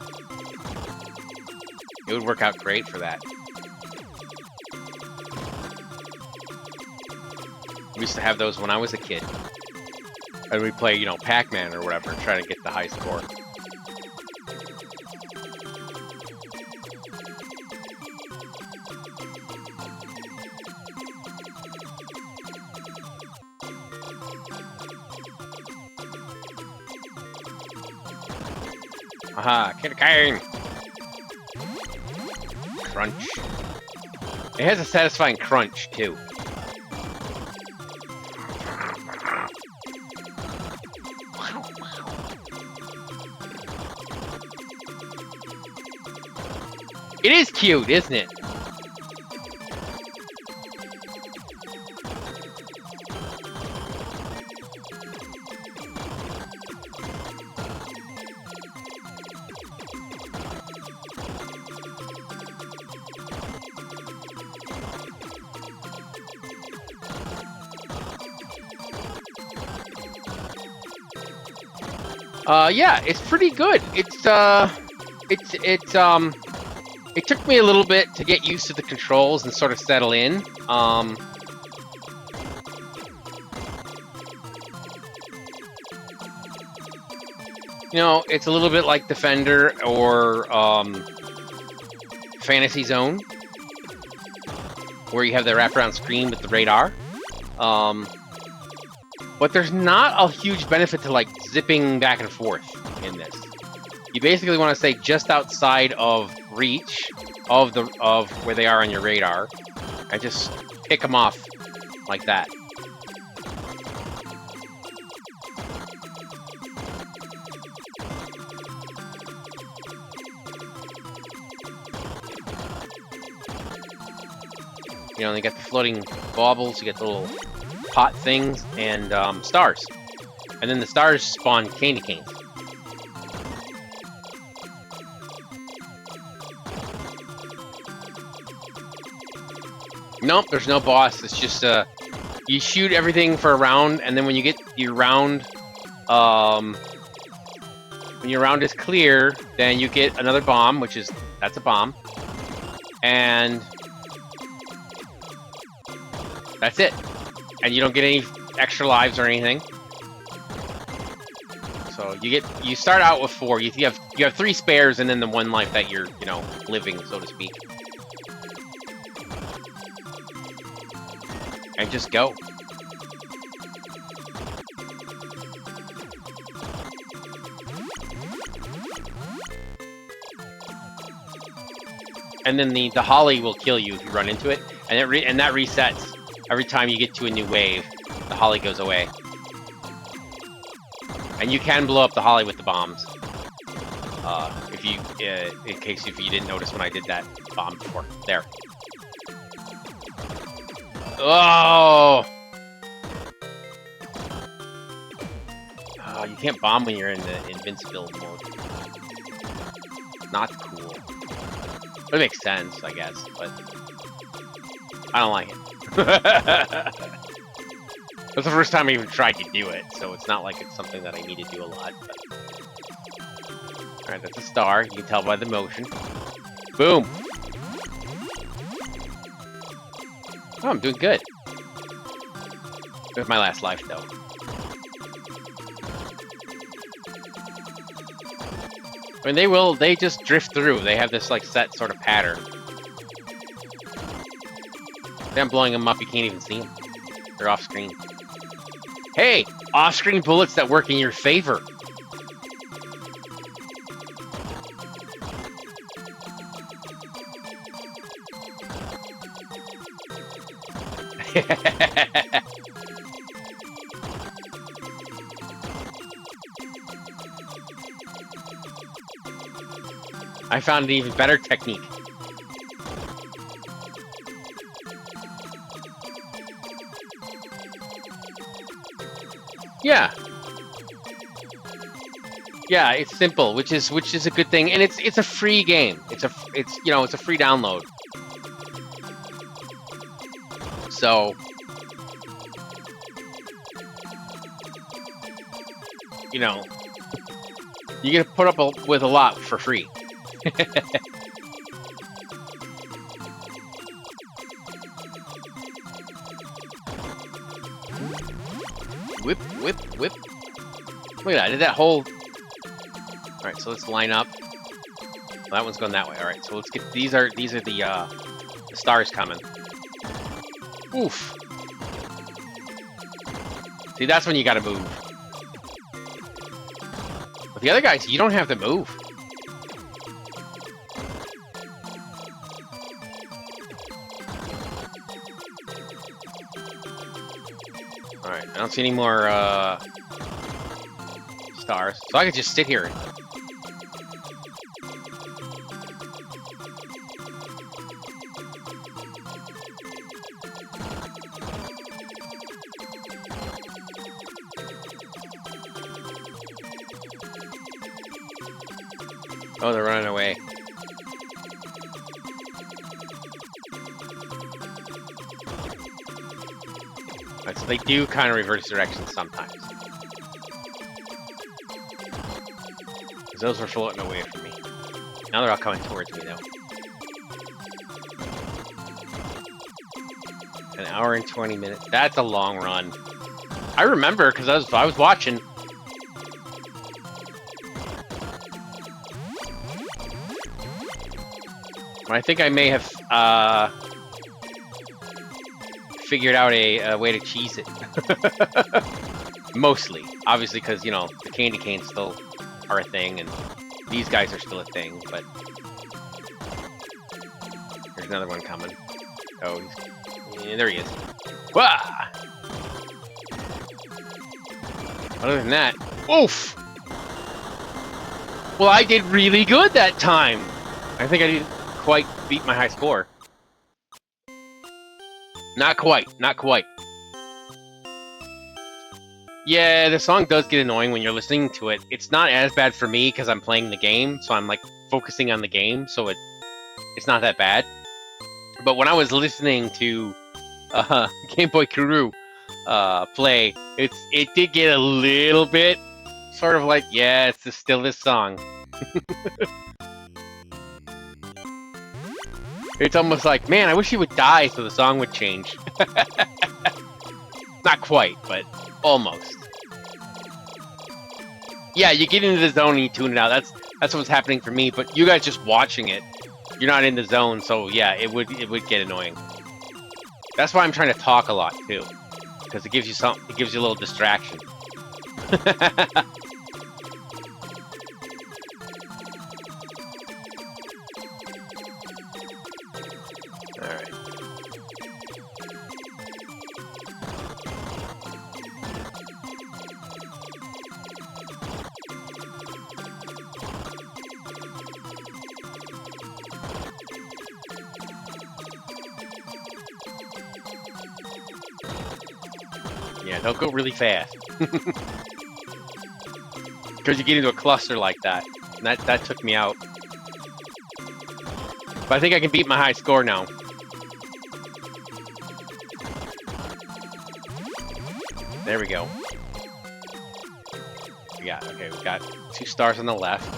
It would work out great for that. We used to have those when I was a kid. And we'd play, you know, Pac-Man or whatever, trying to get the high score. Aha, Kid Kane! Crunch. It has a satisfying crunch, too. It is cute, isn't it? Yeah, it's pretty good. It took me a little bit to get used to the controls and sort of settle in. You know, it's a little bit like Defender or Fantasy Zone, where you have the wraparound screen with the radar. But there's not a huge benefit to like zipping back and forth in this. You basically want to stay just outside of reach of where they are on your radar, and just pick them off like that. You know, they got the floating baubles, you get the little pot things, and stars. And then the stars spawn candy canes. Nope, there's no boss. It's just you shoot everything for a round, and then when you get your round, when your round is clear, then you get another bomb, that's a bomb, and that's it. And you don't get any extra lives or anything. So you start out with 4. You have 3 spares, and then the 1 life that you're living, so to speak. And just go. And then the holly will kill you if you run into it, and that resets every time you get to a new wave. The holly goes away, and you can blow up the holly with the bombs. In case you didn't notice when I did that bomb before. There. Oh! Oh, you can't bomb when you're in the invincibility mode. Not cool. It makes sense, I guess, but I don't like it. That's the first time I even tried to do it, so it's not like it's something that I need to do a lot. But... Alright, that's a star. You can tell by the motion. Boom! Oh, I'm doing good. With my last life, though. I mean, they just drift through. They have this, like, set sort of pattern. If I'm blowing them up, you can't even see them. They're off-screen. Hey! Off-screen bullets that work in your favor! I found an even better technique. Yeah. Yeah, it's simple, which is a good thing, and it's a free game. It's a free download. So, you get to put up with a lot for free. Whip, whip, whip. Look at that, I did that whole... Alright, so let's line up. Well, that one's going that way. Alright, so let's get... These are the stars coming. Oof. See, that's when you gotta move. But the other guys, you don't have to move. Alright, I don't see any more, stars. So I could just sit here. Oh, they're running away. Right, so they do kind of reverse directions sometimes. those were floating away from me. Now they're all coming towards me, though. An hour and 20 minutes. That's a long run. I remember, because I was watching. I think I may have figured out a way to cheese it. Mostly. Obviously, because, you know, the candy canes still are a thing, and these guys are still a thing, but... There's another one coming. Oh, yeah, there he is. Wah! Other than that... Oof! Well, I did really good that time! I think I didn't quite beat my high score. Not quite. Not quite. Yeah, the song does get annoying when you're listening to it. It's not as bad for me because I'm playing the game, so I'm like focusing on the game, so it's not that bad. But when I was listening to Game Boy Kuru play, it did get a little bit sort of like, yeah, it's still this song. It's almost like, man, I wish he would die so the song would change. Not quite, but almost. Yeah, you get into the zone and you tune it out. That's what's happening for me. But you guys just watching it, you're not in the zone, so yeah, it would get annoying. That's why I'm trying to talk a lot too, because it gives you a little distraction. Yeah, don't go really fast. Because you get into a cluster like that. And that took me out. But I think I can beat my high score now. There we go. Yeah, okay, we've got 2 stars on the left.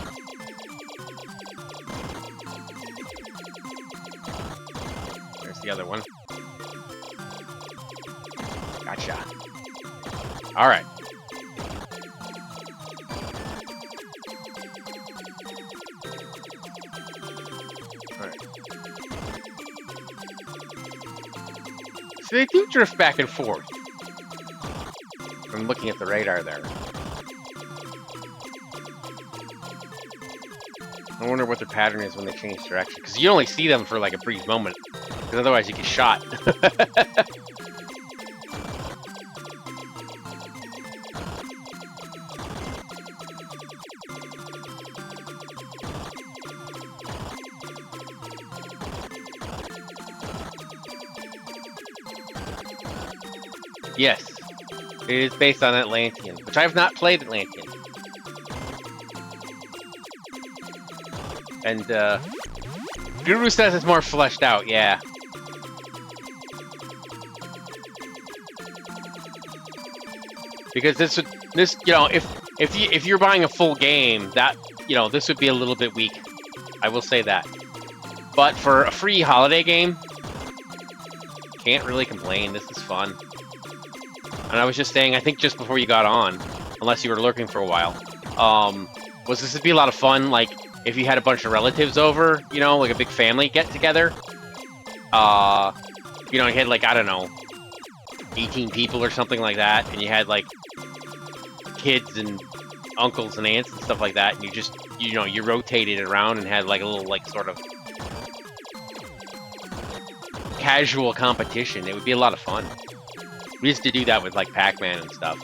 There's the other one. Gotcha. Alright. Alright. So they do drift back and forth. I'm looking at the radar there. I wonder what the pattern is when they change direction. Because you only see them for like a brief moment. Because otherwise you get shot. Yes, it is based on Atlantean, which I have not played Atlantean. And Guru says it's more fleshed out, yeah. Because this you know, if you're buying a full game, that, you know, this would be a little bit weak. I will say that. But for a free holiday game, can't really complain. This is fun. And I was just saying, I think just before you got on, unless you were lurking for a while, was this would be a lot of fun, like, if you had a bunch of relatives over, you know, like a big family get-together. You know, you had, like, I don't know, 18 people or something like that, and you had, like, kids and uncles and aunts and stuff like that, and you just, you know, you rotated it around and had, like, a little, like, sort of casual competition. It would be a lot of fun. We used to do that with, like, Pac-Man and stuff.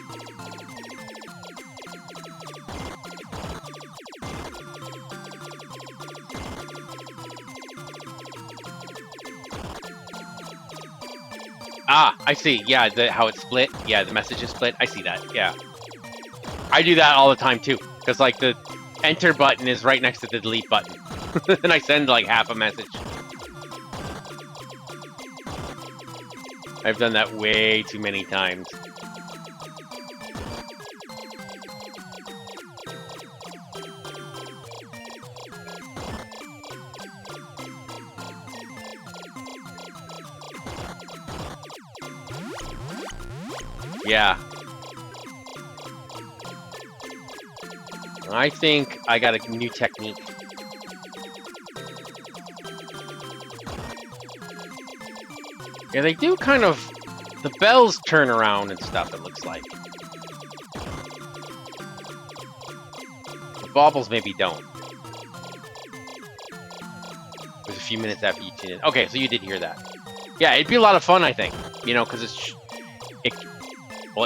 Ah, I see. Yeah, how it's split. Yeah, the message is split. I see that. Yeah. I do that all the time, too. Because, like, the enter button is right next to the delete button. And I send, like, half a message. I've done that way too many times. Yeah. I think I got a new technique. Yeah, they do kind of... The bells turn around and stuff, it looks like. The baubles maybe don't. It was a few minutes after you tuned in. Okay, so you did hear that. Yeah, it'd be a lot of fun, I think. You know, because it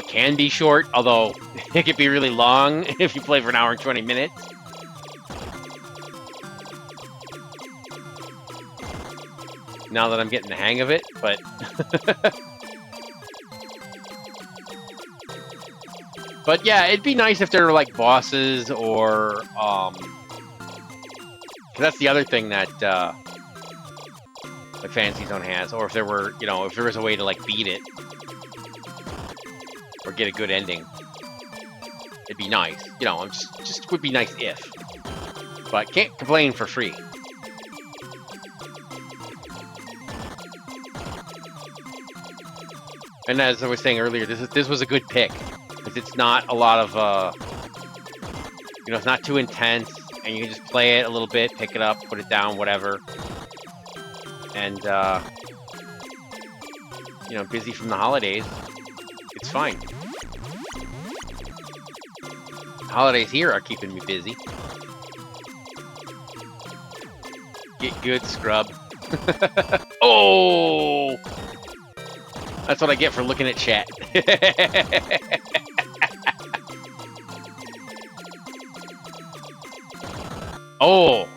can be short, although it could be really long if you play for an hour and 20 minutes. Now that I'm getting the hang of it, but... But yeah, it'd be nice if there were like bosses or... 'cause that's the other thing that like Fantasy Zone has, or if there were, you know, if there was a way to like beat it or get a good ending, it'd be nice. You know, just would be nice if, but can't complain for free. And as I was saying earlier, this was a good pick because it's not a lot of you know, it's not too intense, and you can just play it a little bit, pick it up, put it down, whatever. And, you know, busy from the holidays, it's fine. Holidays here are keeping me busy. Get good, scrub. Oh! That's what I get for looking at chat. Oh!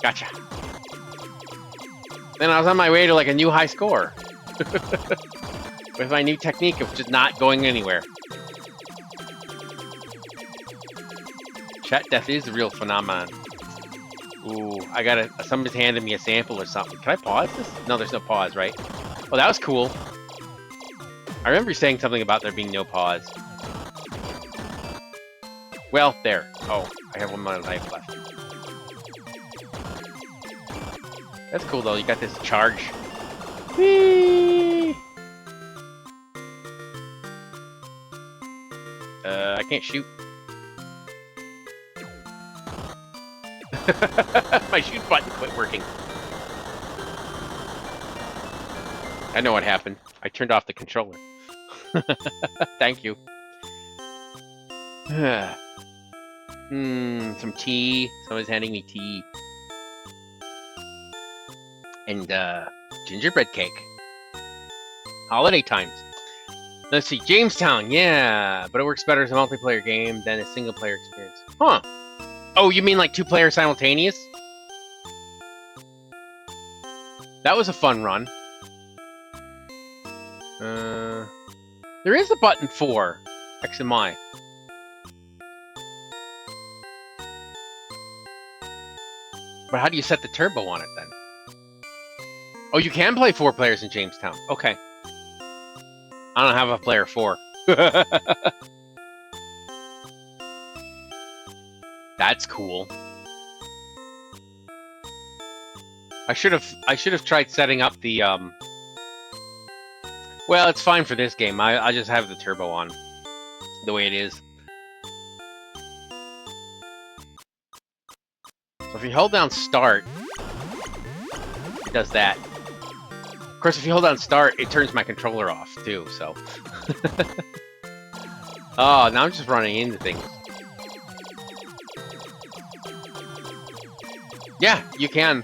Gotcha. Then I was on my way to like a new high score. With my new technique of just not going anywhere. Chat death is a real phenomenon. Ooh, somebody's handed me a sample or something. Can I pause this? No, there's no pause, right? Oh, that was cool. I remember saying something about there being no pause. Well, there. Oh, I have one more life left. That's cool, though. You got this charge. Whee! I can't shoot. My shoot button quit working. I know what happened. I turned off the controller. Thank you. Some tea. Someone's handing me tea. And, gingerbread cake. Holiday times. Let's see. Jamestown, yeah. But it works better as a multiplayer game than a single-player experience. Huh. Oh, you mean like 2 players simultaneous? That was a fun run. There is a button for X and Y. But how do you set the turbo on it then? Oh, you can play 4 players in Jamestown. Okay. I don't have a player 4. That's cool. I should have tried setting up the well, it's fine for this game. I just have the turbo on the way it is. So if you hold down start, it does that. Of course, if you hold down start, it turns my controller off too, so. Oh, now I'm just running into things. Yeah, you can.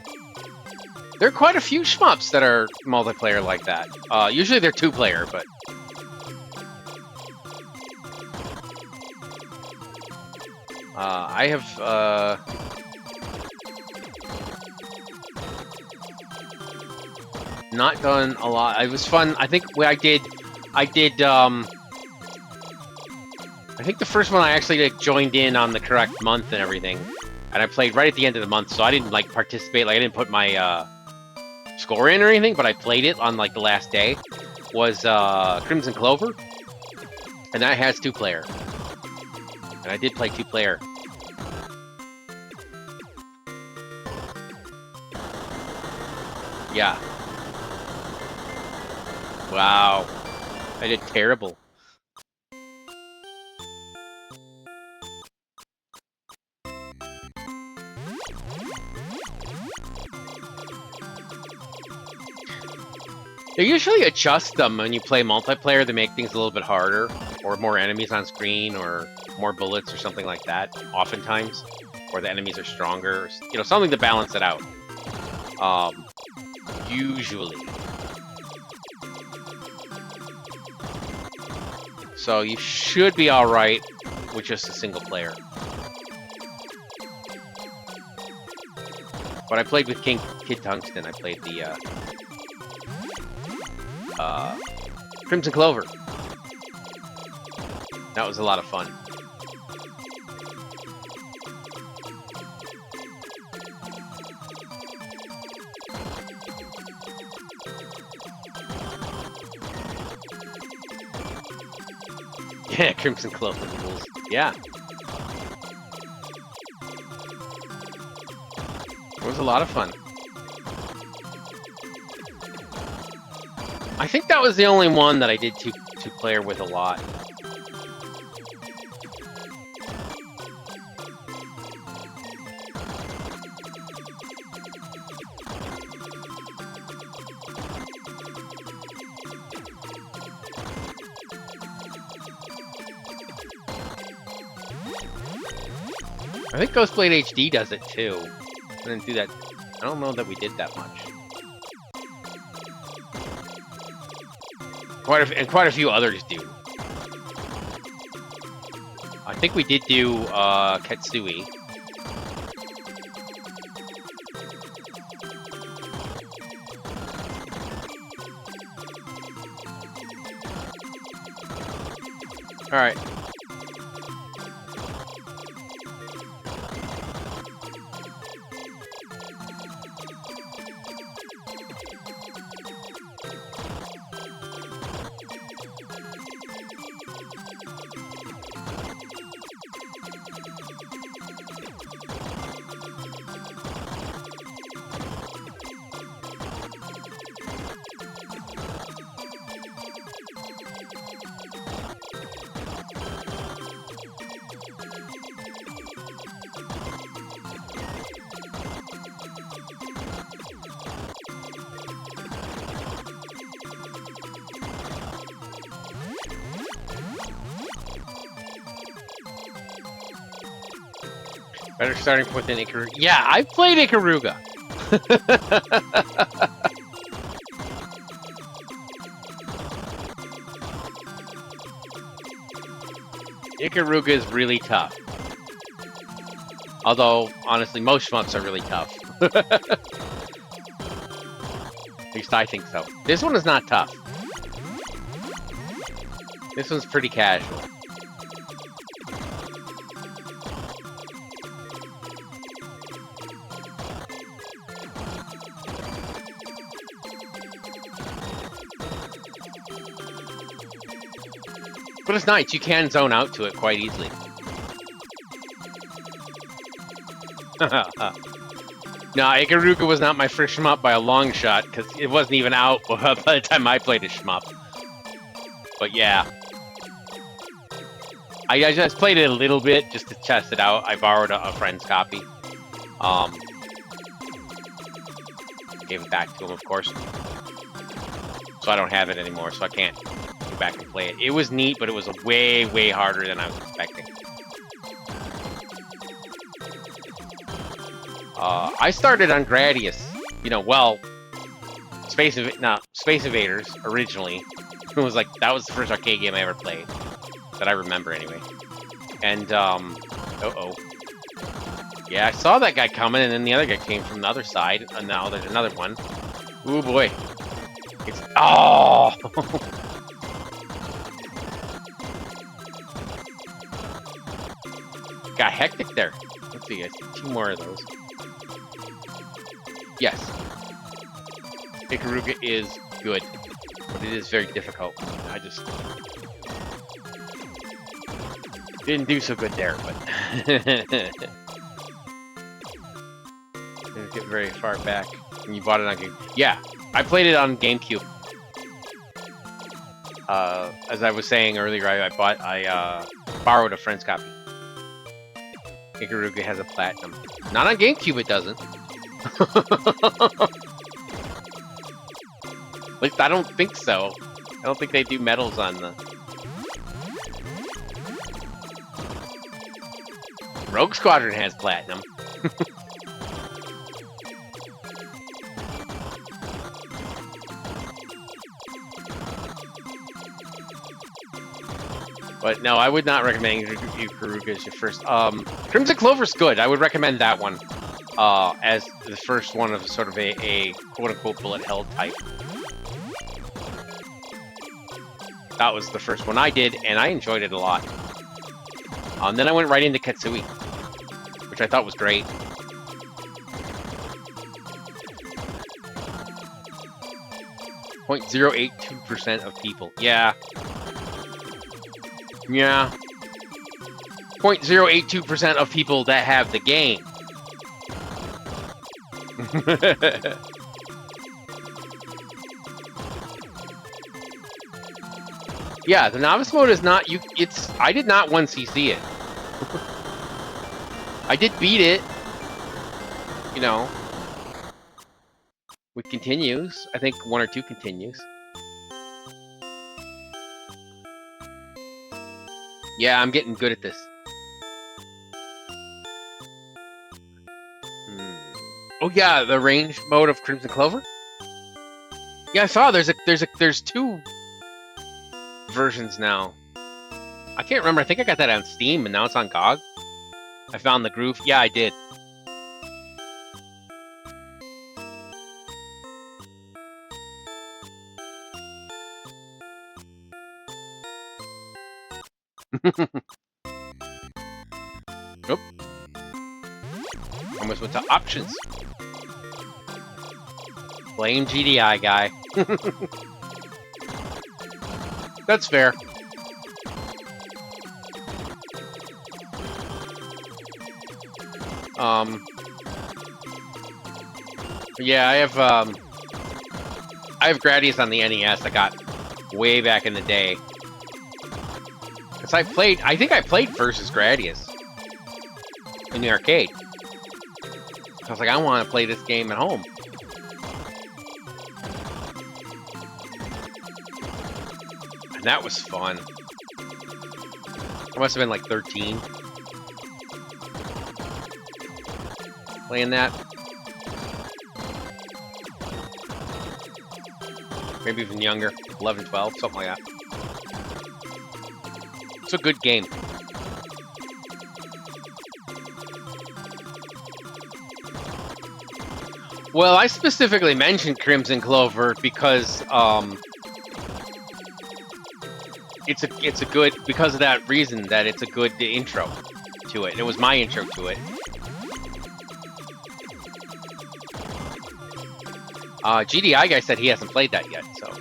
There are quite a few shmups that are multiplayer like that. Usually they're 2-player, but... I have, not done a lot. It was fun. I think what I did, I think the first one I actually like, joined in on the correct month and everything. And I played right at the end of the month, so I didn't like participate, like I didn't put my score in or anything, but I played it on like the last day. Was Crimson Clover. And that has 2-player. And I did play 2-player. Yeah. Wow. I did terrible. They usually adjust them when you play multiplayer to make things a little bit harder, or more enemies on screen, or more bullets, or something like that. Oftentimes, or the enemies are stronger, or, something to balance it out. Usually. So you should be all right with just a single player. But I played with Kid Tungsten. I played the Crimson Clover. That was a lot of fun. Yeah, Crimson Clover rules. Yeah. It was a lot of fun. I think that was the only one that I did two-player with a lot. I think Ghostblade HD does it too. I didn't do that. I don't know that we did that much. Quite a few others do. I think we did do Katsui. All right. Better starting point than Ikaruga. Yeah, I've played Ikaruga. Ikaruga is really tough. Although, honestly, most shmups are really tough. At least I think so. This one is not tough. This one's pretty casual. But it's nice, you can zone out to it quite easily. No, Ikaruga was not my first shmup by a long shot, because it wasn't even out by the time I played a shmup. But yeah. I just played it a little bit, just to test it out. I borrowed a friend's copy. Gave it back to him, of course. So I don't have it anymore, so I can't go back and play it. It was neat, but it was way, way harder than I was expecting. I started on Gradius. Well, Space Invaders originally. It was like that was the first arcade game I ever played that I remember anyway. And yeah, I saw that guy coming, and then the other guy came from the other side, and now there's another one. Ooh boy, it's got hectic there. Let's see, I see 2 more of those. Yes, Ikaruga is good, but it is very difficult. I just didn't do so good there, but didn't get very far back. And you bought it on Game. Yeah, I played it on GameCube. As I was saying earlier, I borrowed a friend's copy. Ikaruga has a platinum. Not on GameCube, it doesn't. At least I don't think so. I don't think they do medals on the... Rogue Squadron has platinum. But no, I would not recommend you Karuga as your first. Crimson Clover's good. I would recommend that one as the first one of sort of a quote-unquote bullet hell type. That was the first one I did, and I enjoyed it a lot. Then I went right into Katsui, which I thought was great. .082% of people. Yeah. Yeah. 0.082% of people that have the game. Yeah, the novice mode is not you. It's I did not 1cc it. I did beat it. You know, with continues. I think 1 or 2 continues. Yeah, I'm getting good at this. Oh yeah, the range mode of Crimson Clover. Yeah, I saw there's 2 versions now. I can't remember. I think I got that on Steam, and now it's on GOG. I found the groove. Yeah, I did. Nope. Almost went to options. Blame GDI guy. That's fair. Yeah, I have Gradius on the NES. I got way back in the day. Cause I think I played Versus Gradius in the arcade. I was like, I want to play this game at home. And that was fun. I must have been like 13. Playing that. Maybe even younger. 11, 12, something like that. It's a good game. Well, I specifically mentioned Crimson Clover because it's a good, because of that reason, that it's a good intro to it. It was my intro to it. GDI guy said he hasn't played that yet, so.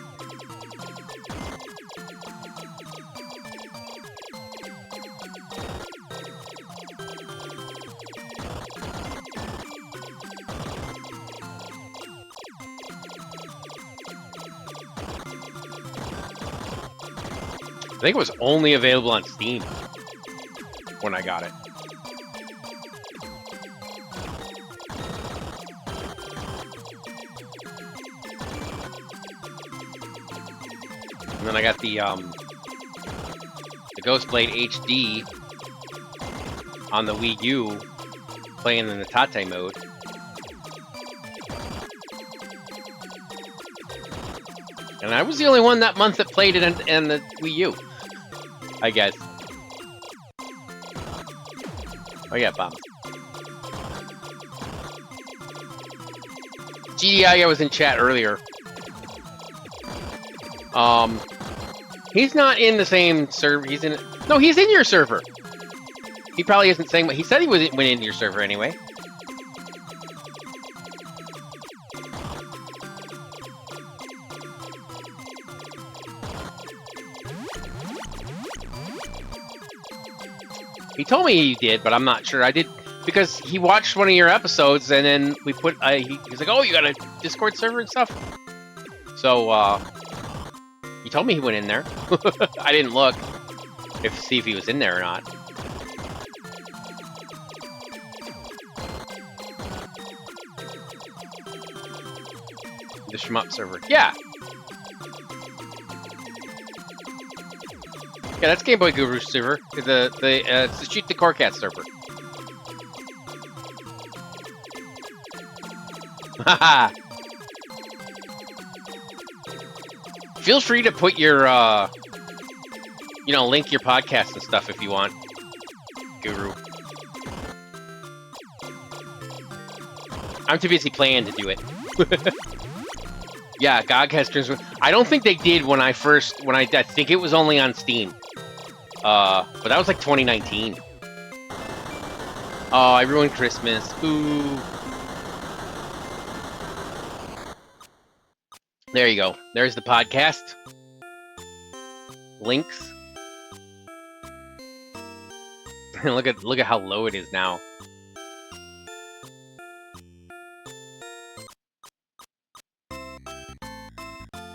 I think it was only available on Steam when I got it. And then I got the Ghostblade HD on the Wii U, playing in the Tate mode. And I was the only one that month that played it in the Wii U, I guess. Oh yeah, bomb. GDI was in chat earlier. He's not in the same server. He's in. No, he's in your server. He probably isn't saying what he said. He went into your server anyway. He told me he did, but I'm not sure. I did because he watched one of your episodes, and then we put. He's like, "Oh, you got a Discord server and stuff." So he told me he went in there. I didn't look to see if he was in there or not. The Shmup server, yeah. Yeah, that's Game Boy Guru server. It's the Shoot the Corcat server. Haha. Feel free to put your, link your podcast and stuff if you want, Guru. I'm too busy playing to do it. Yeah, GOG has terms. I don't think they did when I think it was only on Steam. But that was like 2019. Oh, I ruined Christmas. Ooh. There you go. There's the podcast. Links. look at how low it is now.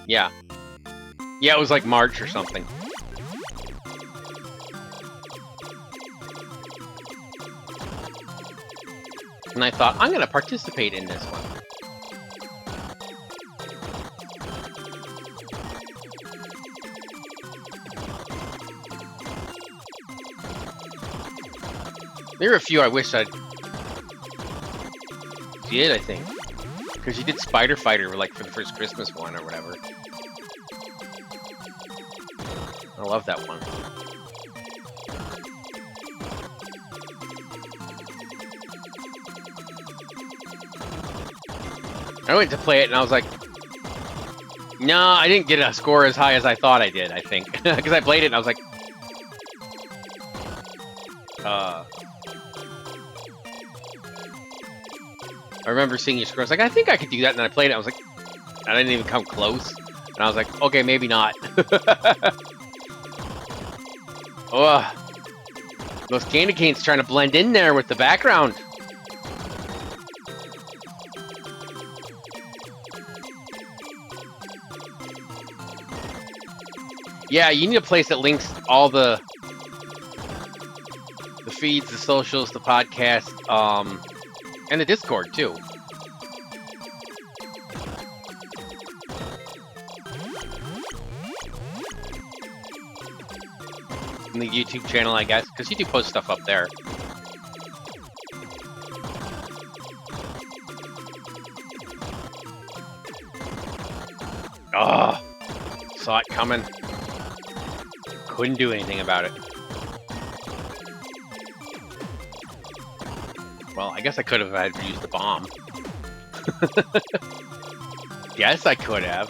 Yeah. Yeah, it was like March or something. And I thought, I'm going to participate in this one. There were a few I wish I'd did, I think. Because you did Spider Fighter, like, for the first Christmas one or whatever. I love that one. I went to play it and I was like, no, I didn't get a score as high as I thought I did, I think. Because I played it and I was like, I remember seeing your score. I was like, I think I could do that. And then I played it. I was like, I didn't even come close. And I was like, okay, maybe not. Oh, those candy canes trying to blend in there with the background. Yeah, you need a place that links all the feeds, the socials, the podcast, and the Discord too. And the YouTube channel, I guess, because you do post stuff up there. Oh, saw it coming. Couldn't do anything about it. Well, I guess I could have had to use the bomb. Yes, I could have.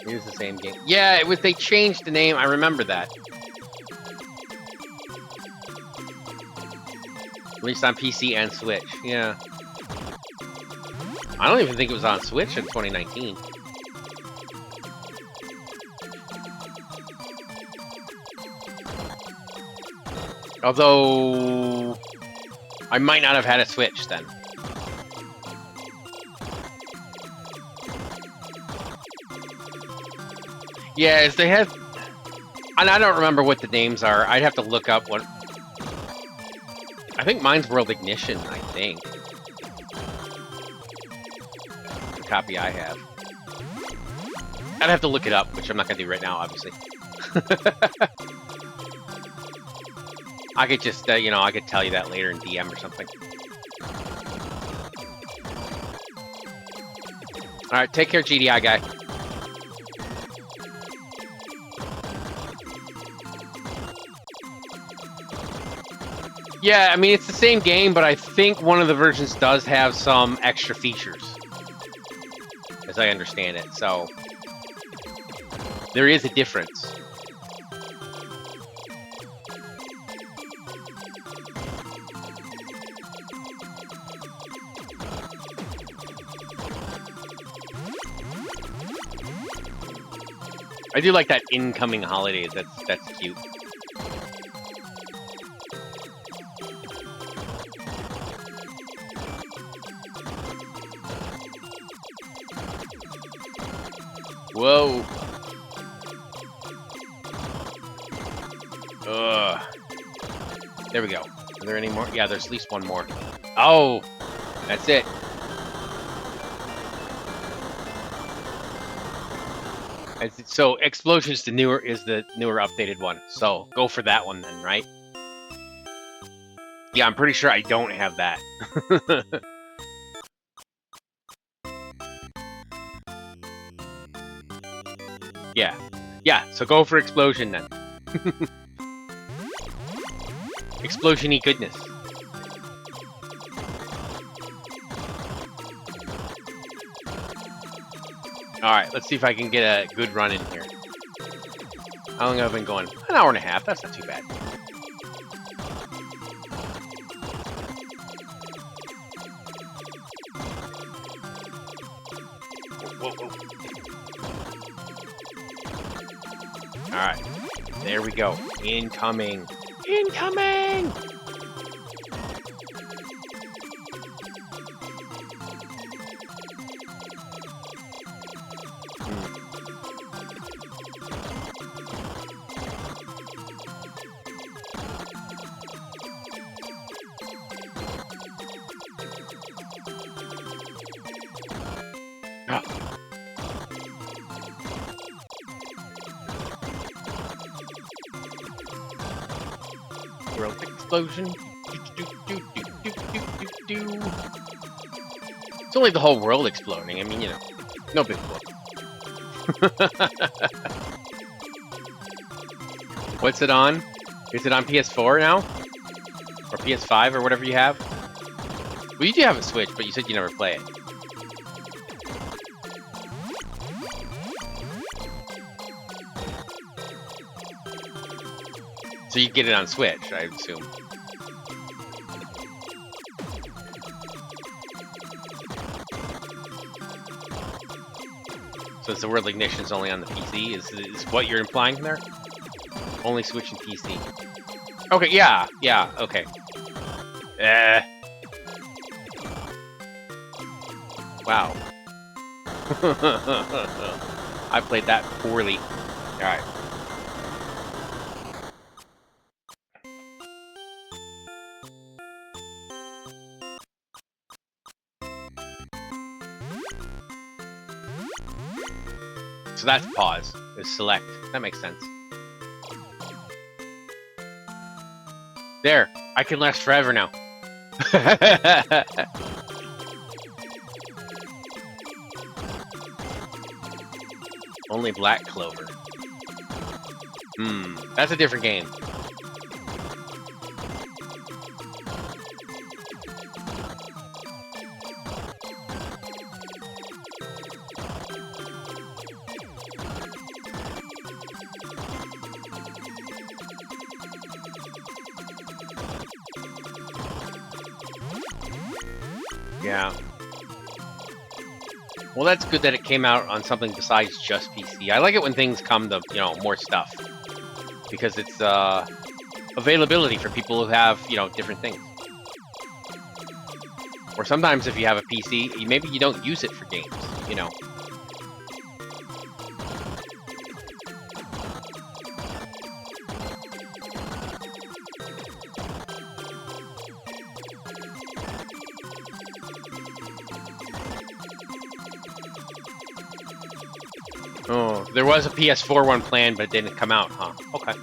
It is the same game. Yeah, it was. They changed the name. I remember that. At least on PC and Switch. Yeah. I don't even think it was on Switch in 2019. Although I might not have had a Switch then. Yeah, as they have, and I don't remember what the names are. I'd have to look up what. I think mine's World Ignition. I think the copy I have. I'd have to look it up, which I'm not gonna do right now, obviously. I could just, I could tell you that later in DM or something. All right, take care, GDI guy. Yeah, I mean, it's the same game, but I think one of the versions does have some extra features, as I understand it. So there is a difference. I do like that incoming holidays. That's cute. Whoa. Ugh. There we go. Are there any more? Yeah, there's at least one more. Oh, that's it. So Explosion's the newer updated one. So go for that one then, right? Yeah, I'm pretty sure I don't have that. Yeah. Yeah, so go for Explosion then. Explosion-y goodness. Alright, let's see if I can get a good run in here. How long have I been going? An hour and a half, that's not too bad. Whoa, whoa, whoa. Alright, there we go. Incoming. Incoming! World explosion. It's only the whole world exploding. I mean, you know, no big deal. What's it on? Is it on PS4 now? Or PS5 or whatever you have? Well, you do have a Switch, but you said you never play it. So you get it on Switch, I assume. So it's the World Ignition's only on the PC? Is what you're implying there? Only Switch and PC. Okay, yeah, okay. Wow. I played that poorly. Alright. So that's pause, is select. That makes sense. There, I can last forever now. Only Black Clover. That's a different game. Yeah. Well, that's good that it came out on something besides just PC. I like it when things come to, you know, more stuff. Because it's, availability for people who have, you know, different things. Or sometimes if you have a PC, maybe you don't use it for games, you know. Oh, there was a PS4 one planned, but it didn't come out, huh? Okay.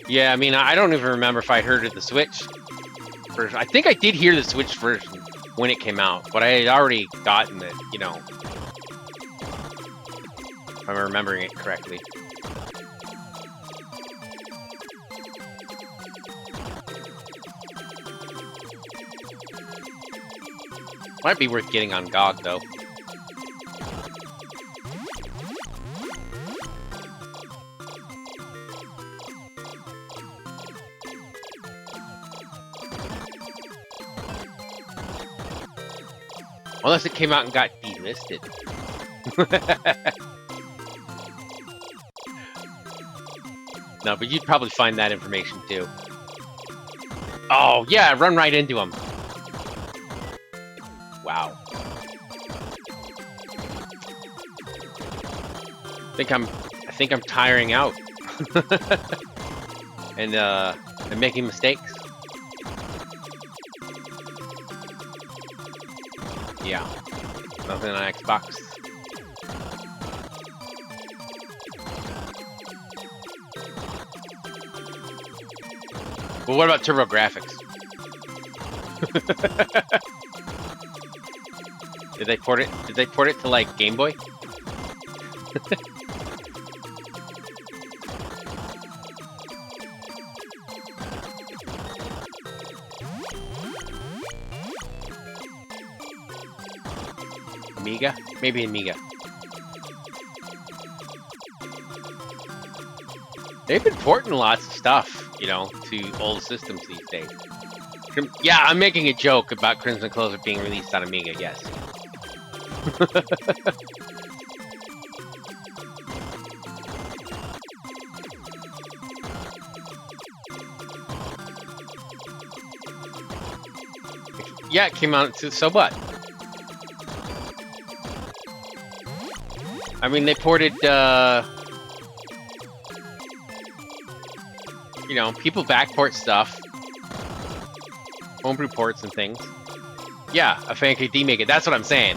Yeah, I mean, I don't even remember if I heard of the Switch version. I think I did hear the Switch version when it came out, but I had already gotten it, you know. If I'm remembering it correctly. Might be worth getting on GOG, though. Unless it came out and got delisted. No, but you'd probably find that information, too. Oh, yeah, run right into him. Wow. I think I'm tiring out. And I'm making mistakes. Yeah. Nothing on Xbox. Well, what about TurboGrafx? Did they port it? Did they port it to like Game Boy? Amiga? Maybe Amiga. They've been porting lots of stuff, you know, to old systems these days. Yeah, I'm making a joke about Crimson Closer being released on Amiga, yes. Yeah, it came out, so what? I mean, they ported, you know, people backport stuff. Homebrew ports and things. Yeah, a fan could demake it. That's what I'm saying.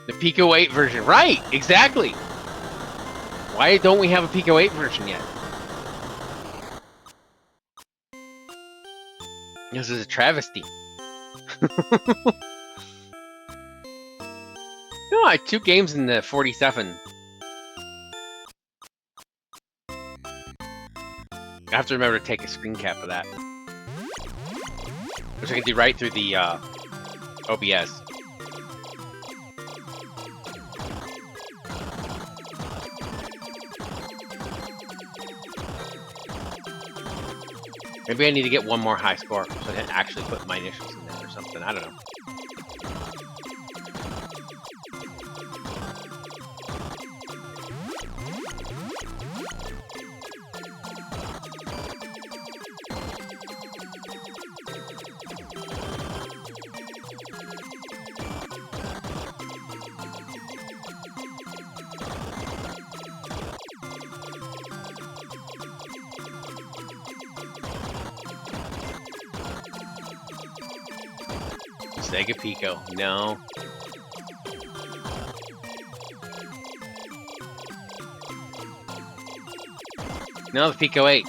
The Pico 8 version. Right, exactly. Why don't we have a Pico 8 version yet? This is a travesty. No, I had 2 games in the 47. I have to remember to take a screen cap of that. Which I can do right through the OBS. Maybe I need to get one more high score so I can actually put my initials in there or something. I don't know. Sega Pico, no. No, the Pico 8.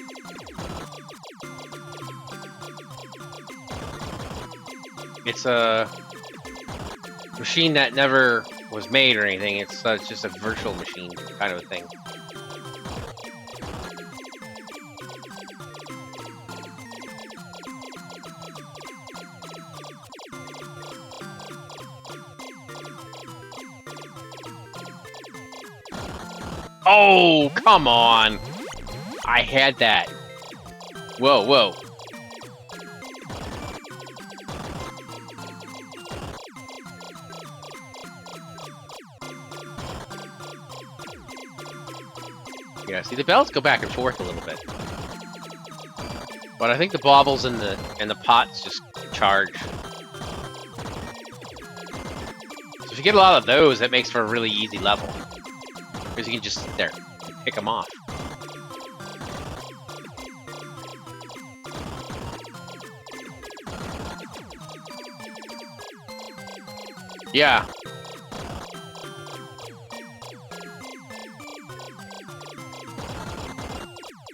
It's a machine that never was made or anything. It's just a virtual machine kind of a thing. Oh, come on! I had that. Whoa, whoa. Yeah, see, the bells go back and forth a little bit. But I think the baubles and the pots just charge. So if you get a lot of those, that makes for a really easy level. Because you can just sit there and pick them off. Yeah.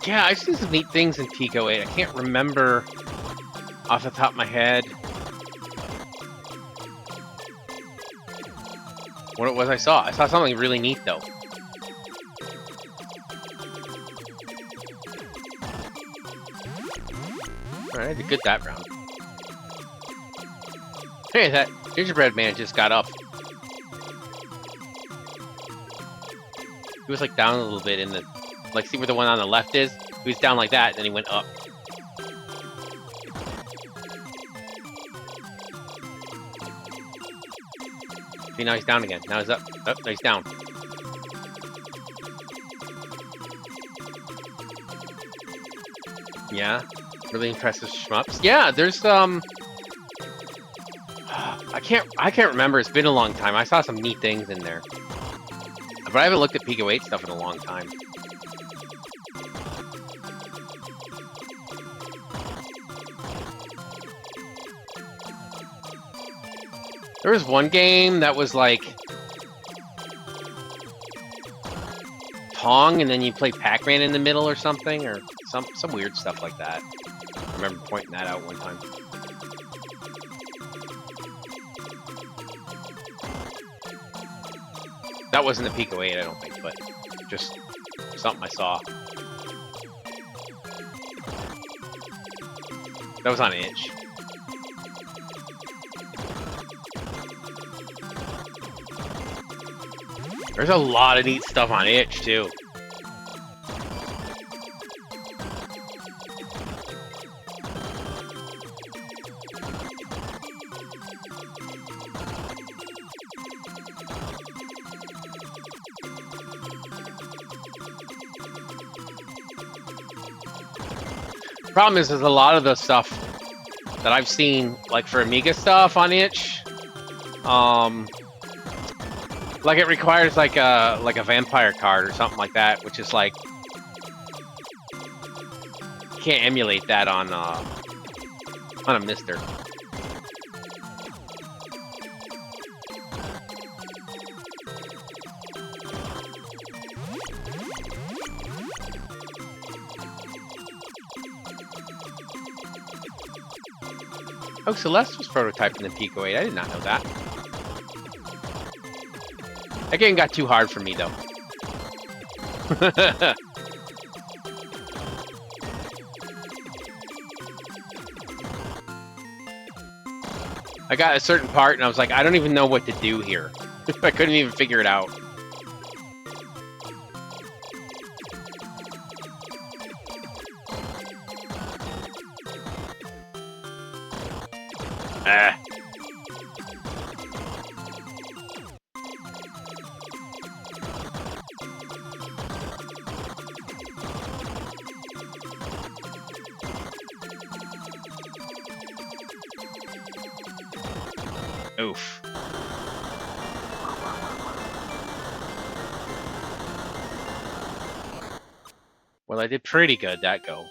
Yeah, I've seen some neat things in Pico 8. I can't remember off the top of my head what it was I saw. I saw something really neat, though. Alright, I did good that round. Hey, that gingerbread man just got up. He was like down a little bit in the... Like, see where the one on the left is? He was down like that, then he went up. See, now he's down again. Now he's up. Oh, now he's down. Yeah, really impressive shmups. Yeah, there's I can't remember. It's been a long time. I saw some neat things in there, but I haven't looked at Pico 8 stuff in a long time. There was one game that was like Pong, and then you play Pac-Man in the middle or something, or some weird stuff like that. I remember pointing that out one time. That wasn't a Pico 8, I don't think, but just something I saw. That was on Itch. There's a lot of neat stuff on Itch, too. Problem is, there's a lot of the stuff that I've seen, like for Amiga stuff on Itch, like it requires like a vampire card or something like that, which is like you can't emulate that on a MiSTer. Oh, Celeste was prototyped in the Pico 8. I did not know that. That game got too hard for me, though. I got a certain part, and I was like, I don't even know what to do here. I couldn't even figure it out. Oof. Well, I did pretty good that go.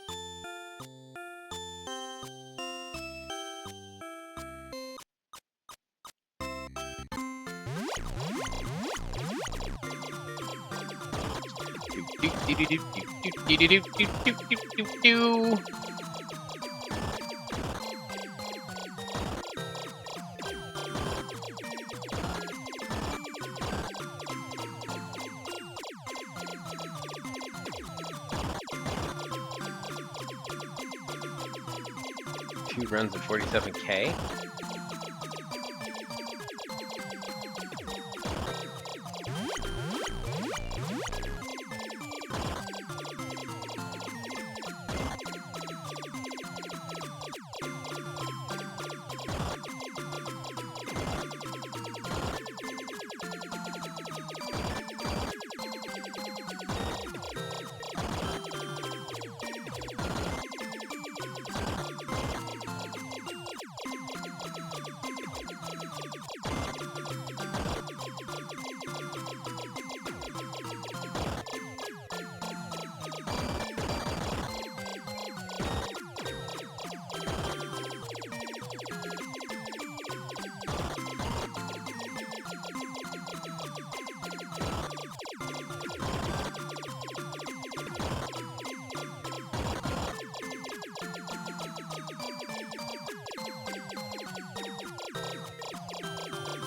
Two runs of 47K.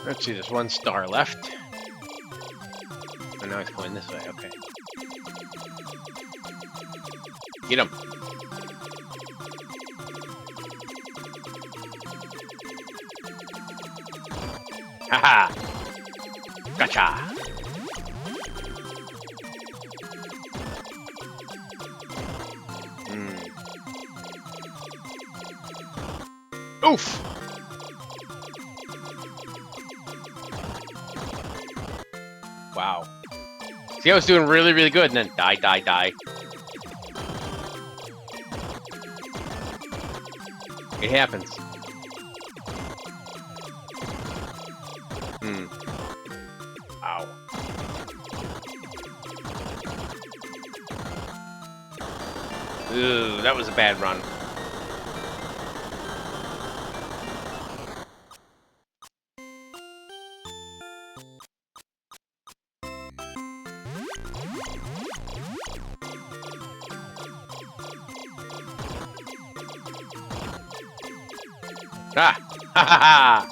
Let's see, there's one star left. Oh, now it's going this way, okay. Get him. Haha! Gotcha! Oof! See, I was doing really, really good, and then die, die, die. It happens. Ow. Ooh, that was a bad run. Ah! Ha ha ha!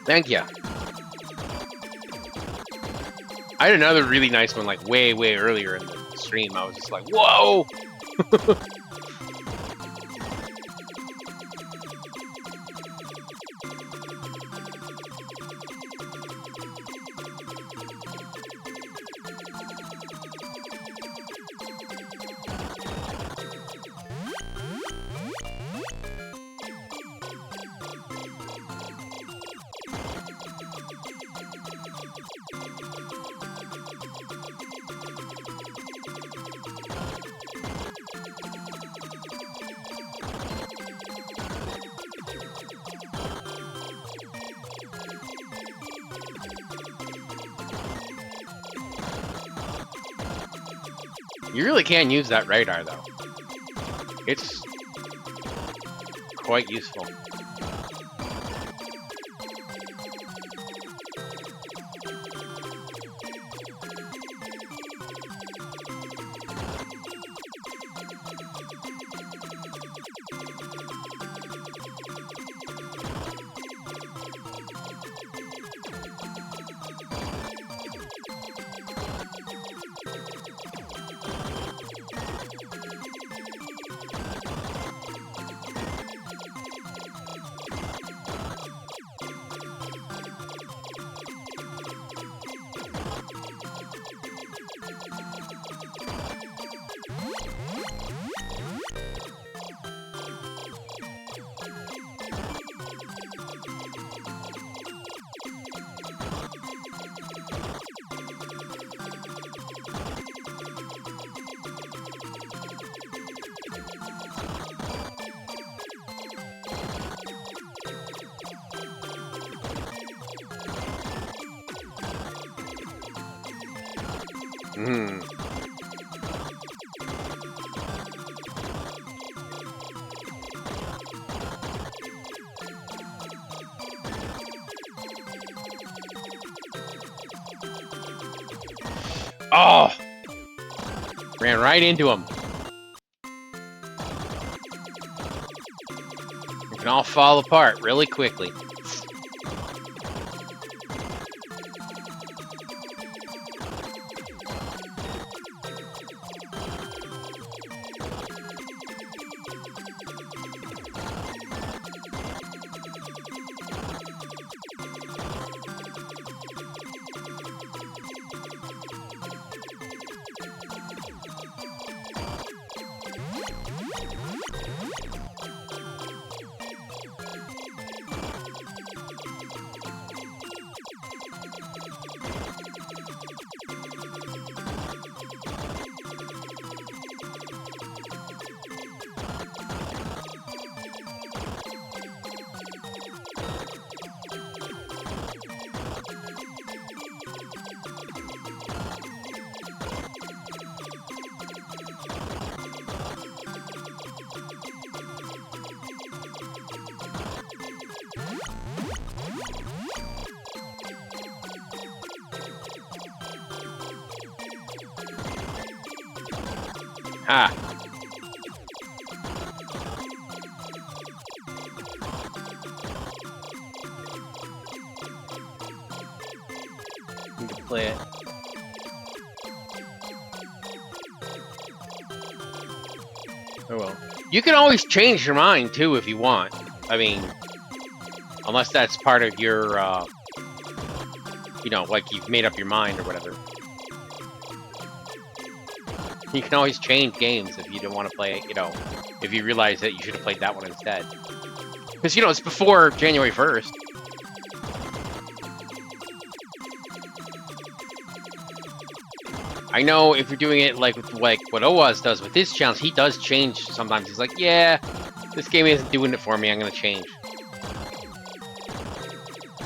Thank you. I had another really nice one, like way, way earlier in the stream. I was just like, whoa! You really can use that radar, though. It's quite useful. Oh! Ran right into him. It can all fall apart really quickly. Ha! Need to play it. Oh well. You can always change your mind too if you want. I mean, unless that's part of your, you know, like you've made up your mind or whatever. You can always change games if you don't want to play it, you know, if you realize that you should have played that one instead. Because, you know, it's before January 1st. I know if you're doing it like what Oaz does with his challenge, he does change sometimes. He's like, yeah, this game isn't doing it for me, I'm going to change.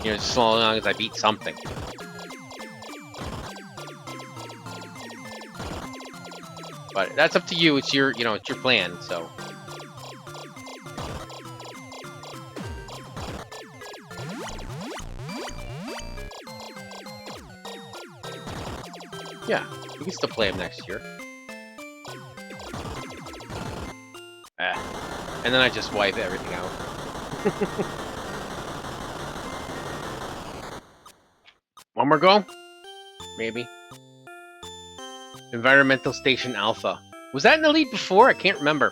You know, just as long as I beat something. But that's up to you. It's your, you know, it's your plan. So. Yeah, we can still play them next year. And then I just wipe everything out. One more go? Maybe. Environmental Station Alpha. Was that in the lead before? I can't remember.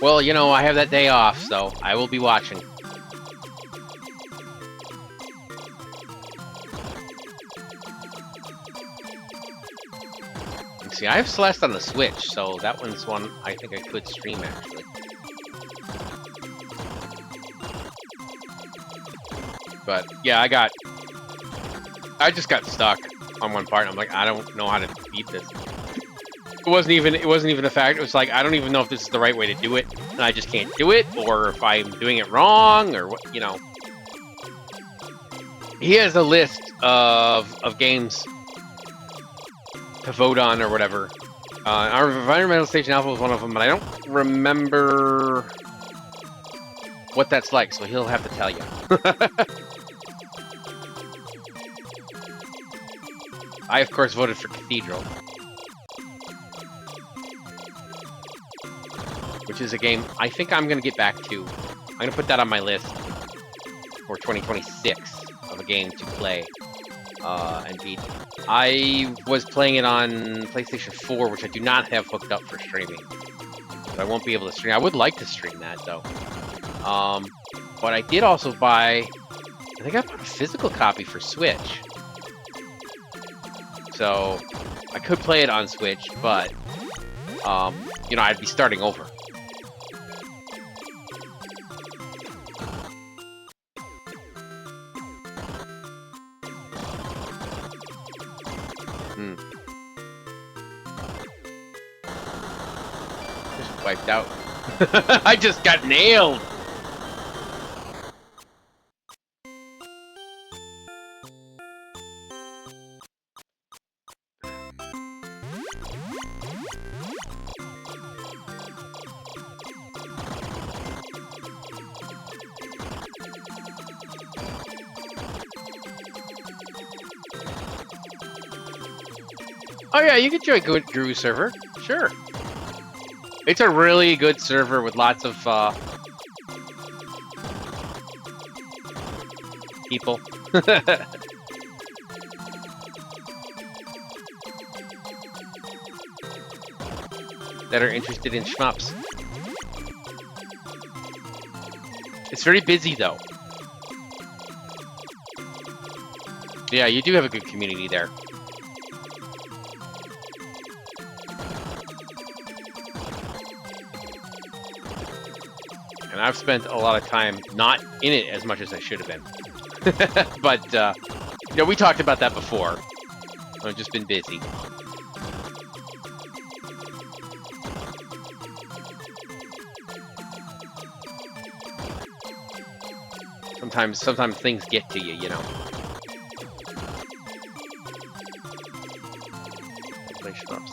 Well, you know, I have that day off, so I will be watching. See, I have Celeste on the Switch, so that one's one I think I could stream, actually. But, yeah, I just got stuck on one part, and I'm like, I don't know how to beat this. It wasn't even a fact, it was like, I don't even know if this is the right way to do it, and I just can't do it, or if I'm doing it wrong, or what, you know. He has a list of games to vote on, or whatever. Our Environmental Station Alpha was one of them, but I don't remember what that's like, so he'll have to tell you. I, of course, voted for Cathedral. Which is a game I think I'm going to get back to. I'm going to put that on my list for 2026 of a game to play and beat. I was playing it on PlayStation 4, which I do not have hooked up for streaming. So I won't be able to stream. I would like to stream that, though. But I did also buy... I think I bought a physical copy for Switch. So, I could play it on Switch, but, you know, I'd be starting over. Just wiped out. I just got nailed! Oh yeah, you can join Guru server. Sure. It's a really good server with lots of people. That are interested in shmups. It's very busy though. Yeah, you do have a good community there. And I've spent a lot of time not in it as much as I should have been. But, you know, we talked about that before. I've just been busy. Sometimes things get to you, you know. Play shmups.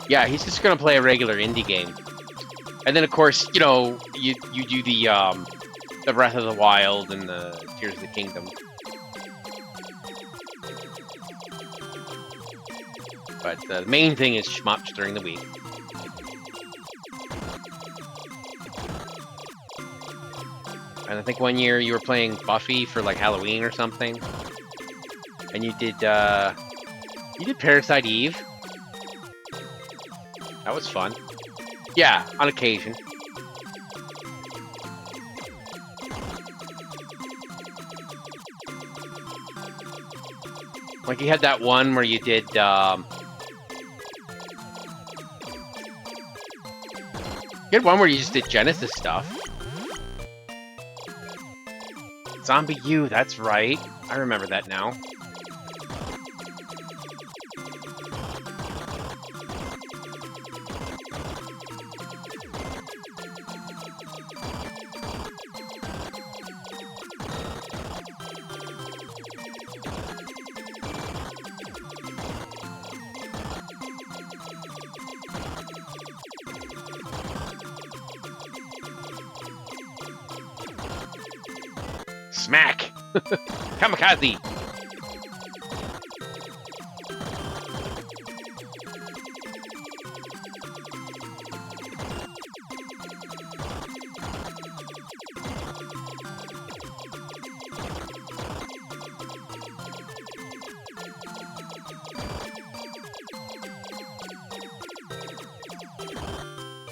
Yeah, he's just gonna play a regular indie game. And then, of course, you know, you do the Breath of the Wild and the Tears of the Kingdom. But the main thing is shmups during the week. And I think one year you were playing Buffy for like Halloween or something. And you did Parasite Eve. That was fun. Yeah, on occasion. Like you had that one where you did you had one where you just did Genesis stuff. Zombie U, that's right. I remember that now. Smack! Kamikaze!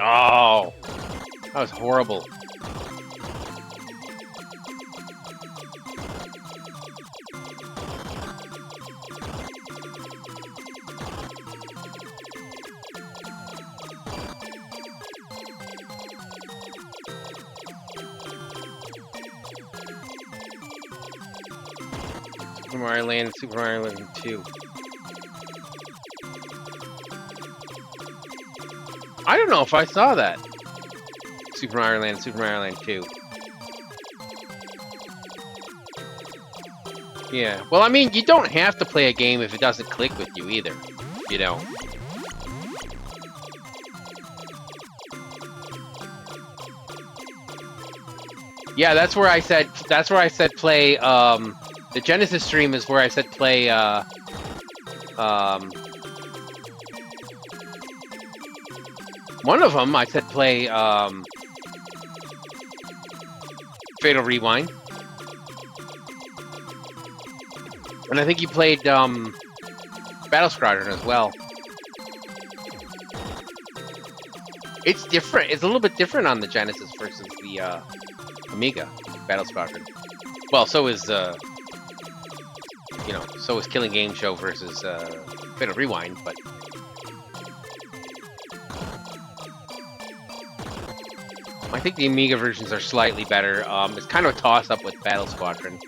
Oh! That was horrible. Super Mario Land and Super Mario Land 2. I don't know if I saw that. Super Mario Land and Super Mario Land 2. Yeah. Well, I mean, you don't have to play a game if it doesn't click with you either. You know. Yeah, that's where I said play the Genesis stream is where I said play one of them I said play Fatal Rewind. And I think you played Battle Squadron as well. It's different. It's a little bit different on the Genesis versus the Amiga Battle Squadron. Well, so is you know, so is Killing Game Show versus Fatal Rewind, but I think the Amiga versions are slightly better. It's kind of a toss-up with Battle Squadron.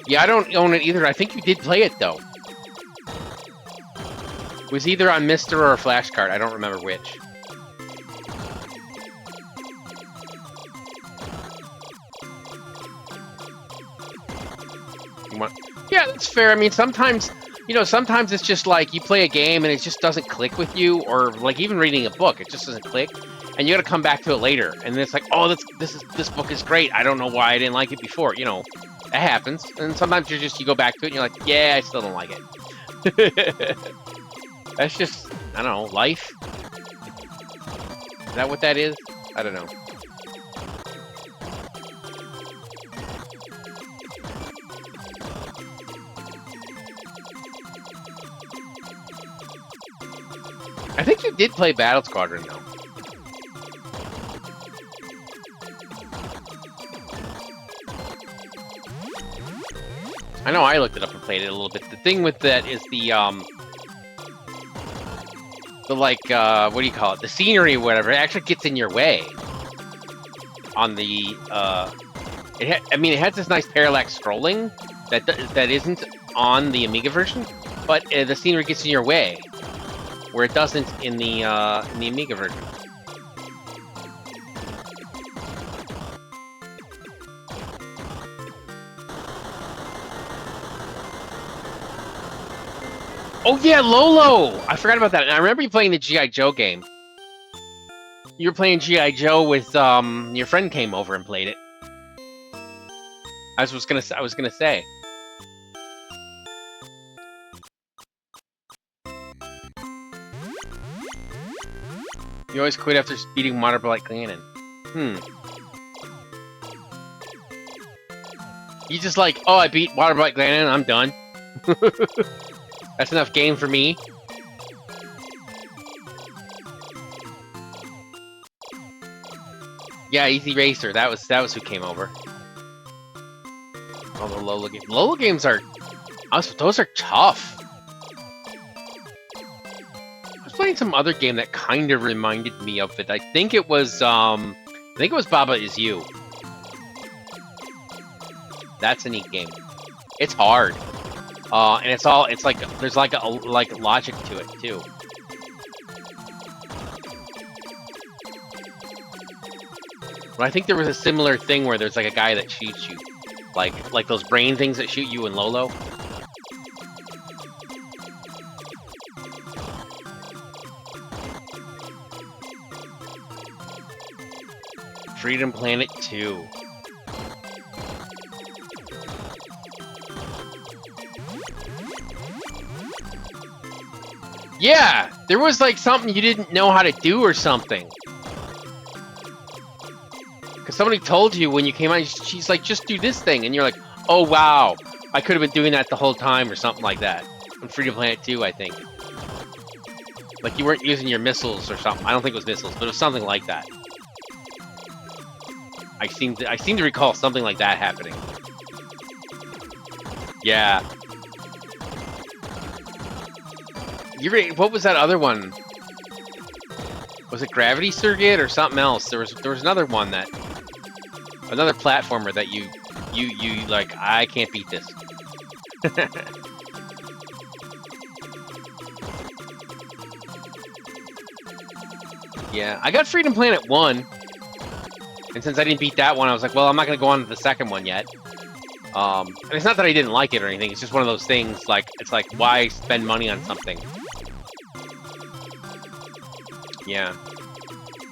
Yeah, I don't own it either. I think you did play it, though. It was either on MiSTer or a flash card. I don't remember which. Yeah, that's fair. I mean, sometimes, you know, sometimes it's just like you play a game and it just doesn't click with you, or like even reading a book, it just doesn't click, and you got to come back to it later, and it's like, oh, this book is great. I don't know why I didn't like it before. You know, that happens, and sometimes you go back to it and you're like, yeah, I still don't like it. That's just, I don't know, life. Is that what that is? I don't know. I think you did play Battle Squadron, though. I know I looked it up and played it a little bit. The thing with that is the like, what do you call it? The scenery or whatever, it actually gets in your way. On the, I mean, it has this nice parallax scrolling that isn't on the Amiga version, but the scenery gets in your way, where it doesn't in the Amiga version. Oh yeah, Lolo! I forgot about that. And I remember you playing the G.I. Joe game. You were playing G.I. Joe with your friend came over and played it. I was gonna say. You always quit after beating Waterblight Ganon. You just like, oh, I beat Waterblight Ganon, I'm done. That's enough game for me. Yeah, Easy Racer. That was who came over. All the Lola games. Lola games are, those are tough. I was playing some other game that kind of reminded me of it. I think it was Baba Is You. That's a neat game. It's hard, and it's like there's like a logic to it too. But I think there was a similar thing where there's like a guy that shoots you, like those brain things that shoot you in Lolo. Freedom Planet 2. Yeah, there was like something you didn't know how to do or something. Because somebody told you when you came out, she's like, just do this thing. And you're like, oh, wow, I could have been doing that the whole time or something like that. On Freedom Planet 2, I think. Like you weren't using your missiles or something. I don't think it was missiles, but it was something like that. I seem to recall something like that happening. Yeah. What was that other one? Was it Gravity Circuit or something else? There was another one another platformer that you like, I can't beat this. Yeah, I got Freedom Planet 1. And since I didn't beat that one, I was like, well, I'm not going to go on to the second one yet. And it's not that I didn't like it or anything. It's just one of those things, like, it's like, why spend money on something? Yeah.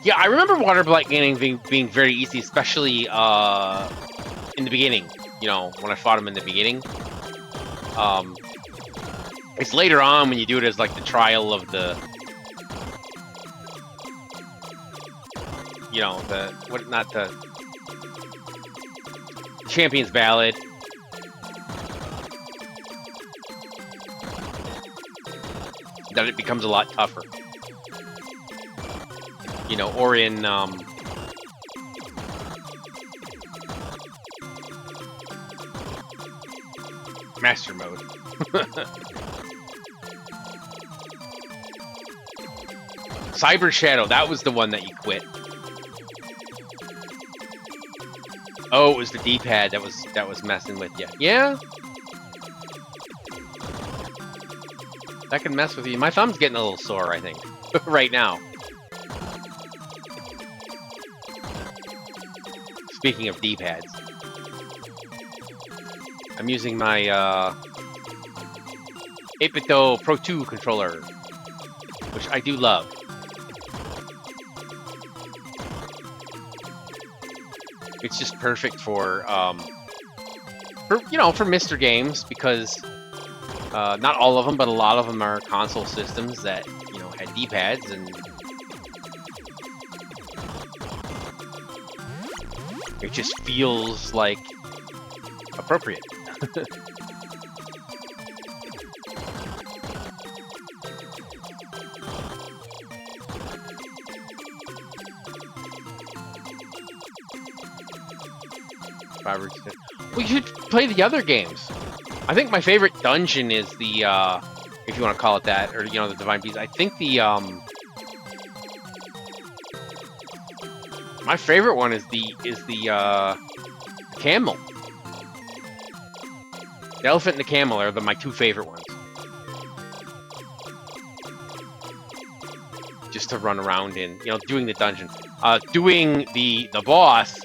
Yeah, I remember Water Blight Gaming being very easy, especially in the beginning. You know, when I fought him in the beginning. It's later on when you do it as, like, the trial of the... You know, the Champion's Ballad. That it becomes a lot tougher. You know, or in, Master Mode. Cyber Shadow, that was the one that you quit. Oh, it was the D-pad that was messing with you. Yeah. That can mess with you. My thumb's getting a little sore, I think, right now. Speaking of D-pads, I'm using my 8-bit Pro 2 controller, which I do love. It's just perfect for MiSTer games, because not all of them, but a lot of them are console systems that, you know, had D-pads, and it just feels like appropriate. We should play the other games. I think my favorite dungeon is the, if you want to call it that, or, you know, the Divine Beast. I think the, my favorite one is the camel. The elephant and the camel are my two favorite ones. Just to run around in, you know, doing the dungeon. Doing the boss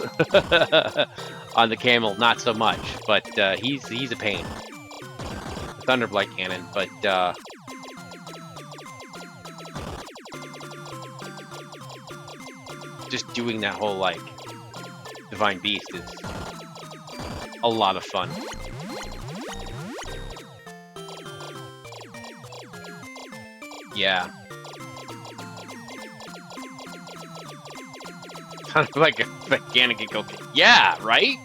on the camel, not so much, but he's a pain. Thunderblight Cannon, but just doing that whole, like, Divine Beast is a lot of fun. Yeah. Kind of like a mechanic go. Yeah, right?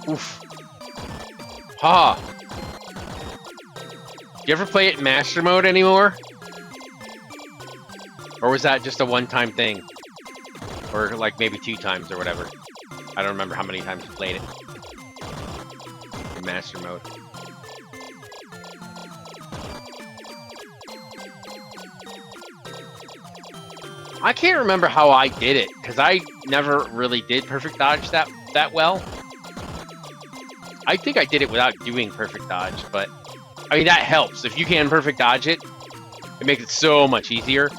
Oof. Ha. Do you ever play it in Master Mode anymore? Or was that just a one-time thing? Or like maybe 2 times or whatever. I don't remember how many times you played it. In master mode. I can't remember how I did it, because I never really did perfect dodge that well. I think I did it without doing perfect dodge, but I mean that helps. If you can perfect dodge it, it makes it so much easier.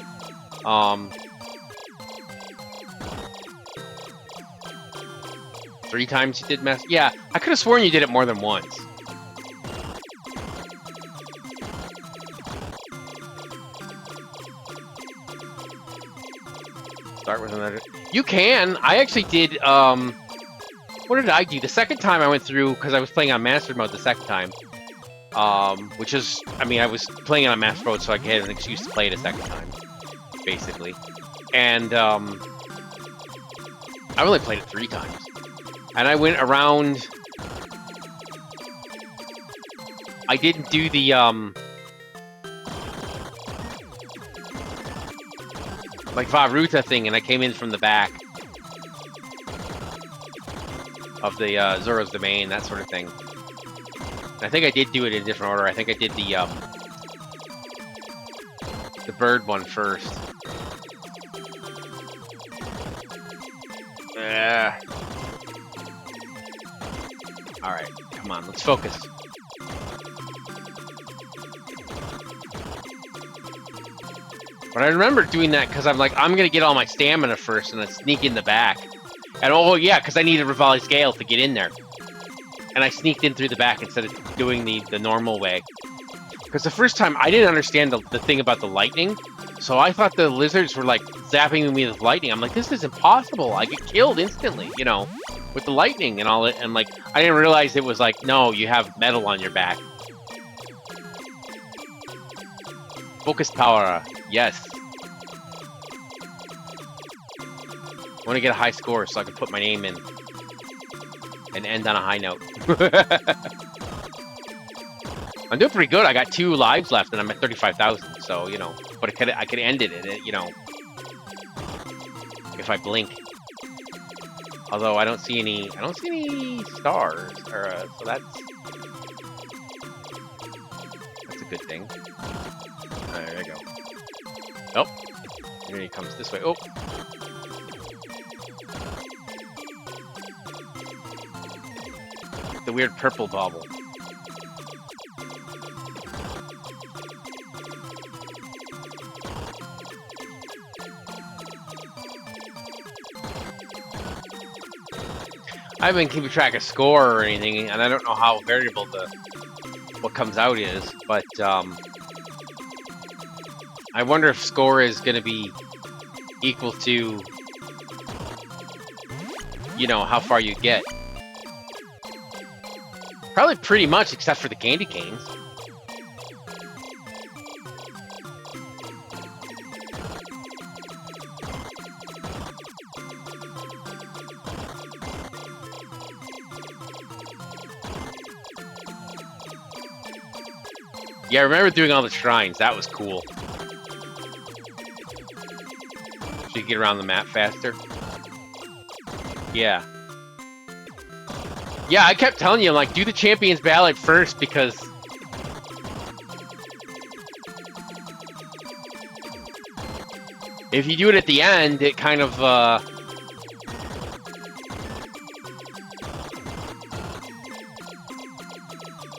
3 times you did mess. Yeah, I could have sworn you did it more than once. Start with another. You can. I actually did. What did I do? The second time I went through, because I was playing on master mode the second time. Which is, I mean, I was playing it on master mode, so I had an excuse to play it a second time, basically. And I only played it 3 times. And I went around. I didn't do the like Varuta thing, and I came in from the back of the Zoro's Domain, that sort of thing. I think I did do it in a different order. I think I did the bird one first. Yeah. All right, come on, let's focus. But I remember doing that because I'm like, I'm gonna get all my stamina first and then sneak in the back. And oh yeah, because I needed Rivali's Scale to get in there. And I sneaked in through the back instead of doing the normal way. Because the first time, I didn't understand the thing about the lightning. So I thought the lizards were like zapping me with lightning. I'm like, this is impossible. I get killed instantly, you know, with the lightning and all it. And like, I didn't realize it was like, no, you have metal on your back. Focus power, yes. I want to get a high score so I can put my name in and end on a high note. I'm doing pretty good. I got 2 lives left and I'm at 35,000. So, you know, but I could end it, you know, if I blink. Although I don't see any stars, or so that's a good thing. There you go. Oh, here he comes this way. Oh. The weird purple bauble. I haven't been keeping track of score or anything, and I don't know how variable what comes out is, but I wonder if score is going to be equal to, you know, how far you get. Probably pretty much, except for the candy canes. Yeah, I remember doing all the shrines. That was cool. So you get around the map faster. Yeah. Yeah, I kept telling you, like, do the Champions Ballad first, because if you do it at the end, it kind of,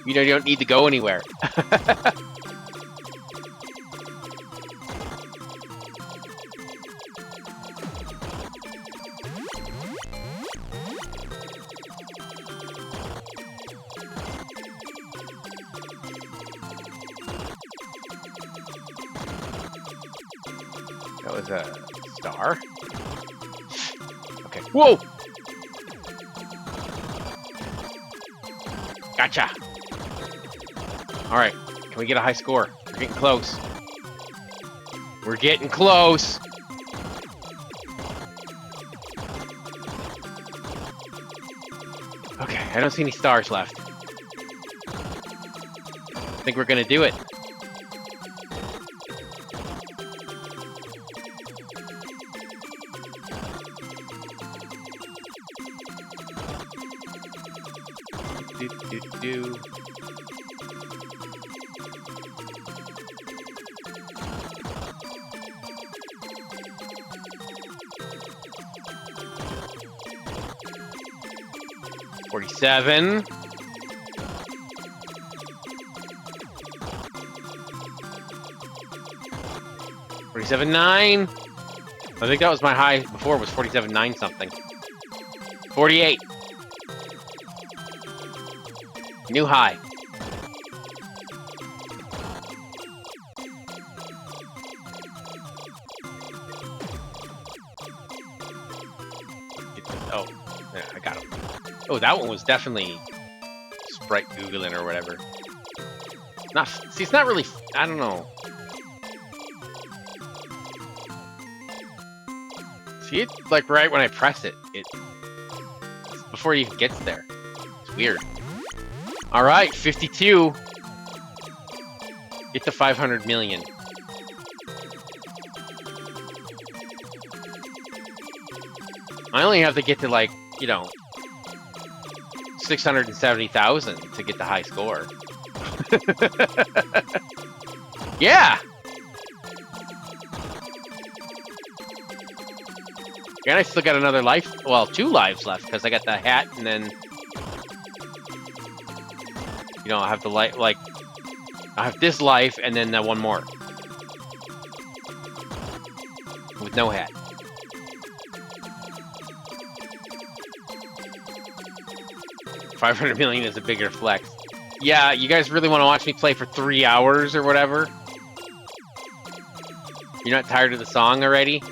you know, you don't need to go anywhere. That was a star? Okay. Whoa! Gotcha! Alright, can we get a high score? We're getting close. We're getting close! Okay, I don't see any stars left. I think we're gonna do it. do. $47. $47.9. I think that was my high before, was 47.9 something. 48. New high. Oh, yeah, I got him. Oh, that one was definitely Sprite Googling or whatever. Not, see, it's not really, I don't know. See, it like right when I press it, before it even gets there. It's weird. All right, 52. Get to 500 million. I only have to get to like, you know, 670,000 to get the high score. Yeah. And I still got another life, well, 2 lives left, because I got the hat, and then, you know, I have the light, like, I have this life, and then one more. With no hat. $500 million is a bigger flex. Yeah, you guys really want to watch me play for 3 hours or whatever? You're not tired of the song already?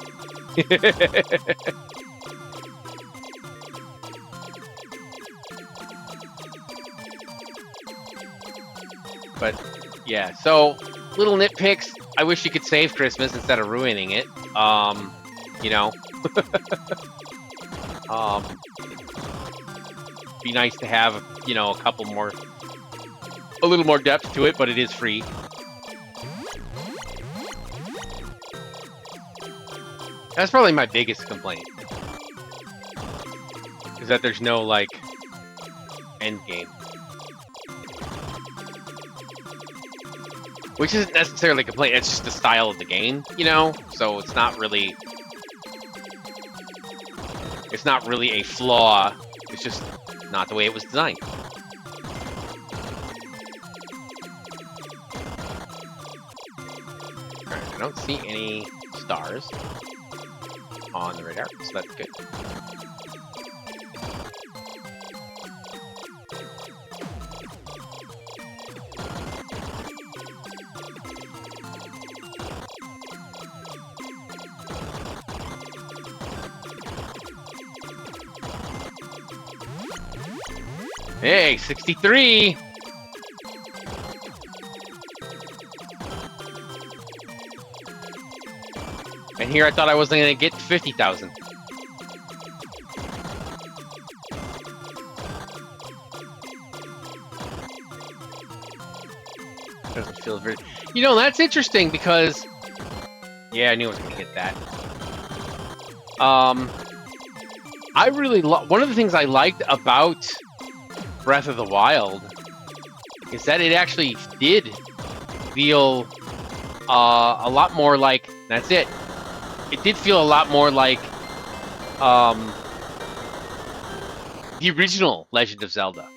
But yeah, so little nitpicks. I wish you could save Christmas instead of ruining it. You know, be nice to have, you know, a little more depth to it, but it is free. That's probably my biggest complaint, is that there's no, like, end game. Which isn't necessarily a complaint, it's just the style of the game, you know? So it's not really a flaw, it's just not the way it was designed. Alright, I don't see any stars on the radar, so that's good. Hey, 63! And here I thought I wasn't going to get 50,000. Doesn't feel very... You know, that's interesting because... Yeah, I knew I was going to hit that. I really one of the things I liked about Breath of the Wild is that it actually did feel a lot more like... That's it. It did feel a lot more like the original Legend of Zelda.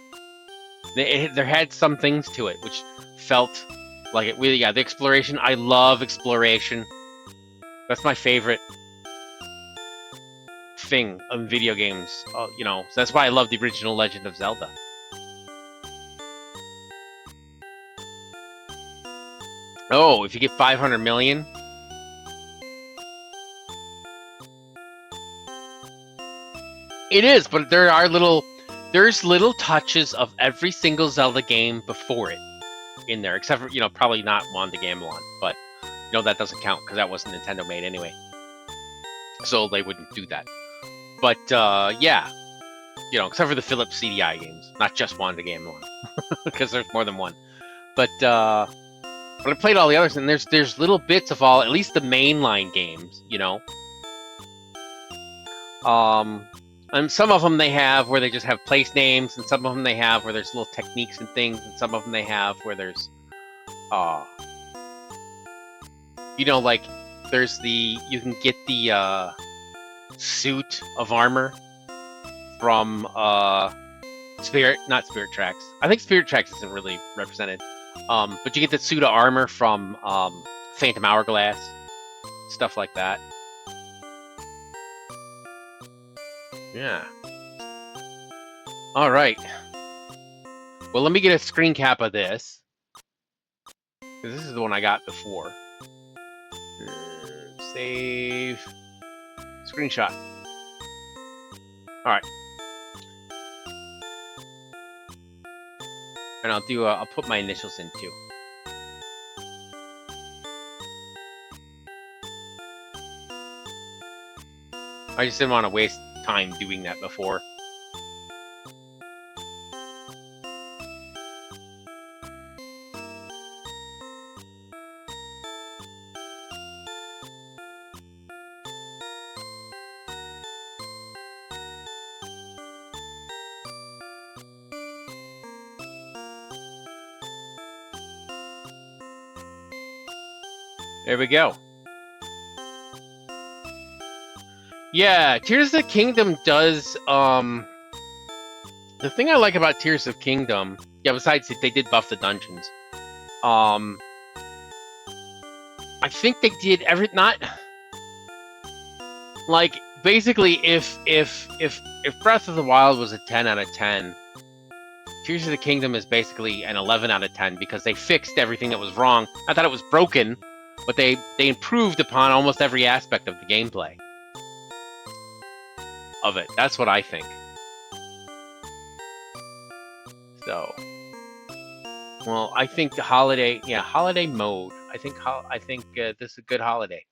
There had some things to it which felt like it really, yeah, the exploration. I love exploration. That's my favorite thing in video games. You know, so that's why I love the original Legend of Zelda. Oh, if you get 500 million. It is, but there's little touches of every single Zelda game before it in there, except for, you know, probably not Wand of Gamelon, but, you know, that doesn't count because that wasn't Nintendo made anyway. So they wouldn't do that. But, yeah, you know, except for the Philips CDI games, not just Wand of Gamelon, because there's more than one. But I played all the others, and there's little bits of all, at least the mainline games, you know. Some of them they have where they just have place names, and some of them they have where there's little techniques and things, and some of them they have where there's, you know, like there's you can get the suit of armor from not Spirit Tracks. I think Spirit Tracks isn't really represented, but you get the suit of armor from Phantom Hourglass, stuff like that. Yeah. All right. Well, let me get a screen cap of this, because this is the one I got before. Save. Screenshot. All right. And I'll put my initials in too. I just didn't want to waste time doing that before. There we go. Yeah, Tears of the Kingdom does, the thing I like about Tears of Kingdom, yeah, besides they did buff the dungeons, I think they did like, basically, if Breath of the Wild was a 10 out of 10, Tears of the Kingdom is basically an 11 out of 10, because they fixed everything that was wrong. I thought it was broken, but they improved upon almost every aspect of the gameplay of it. That's what I think. So, well, I think the holiday mode. I think this is a good holiday.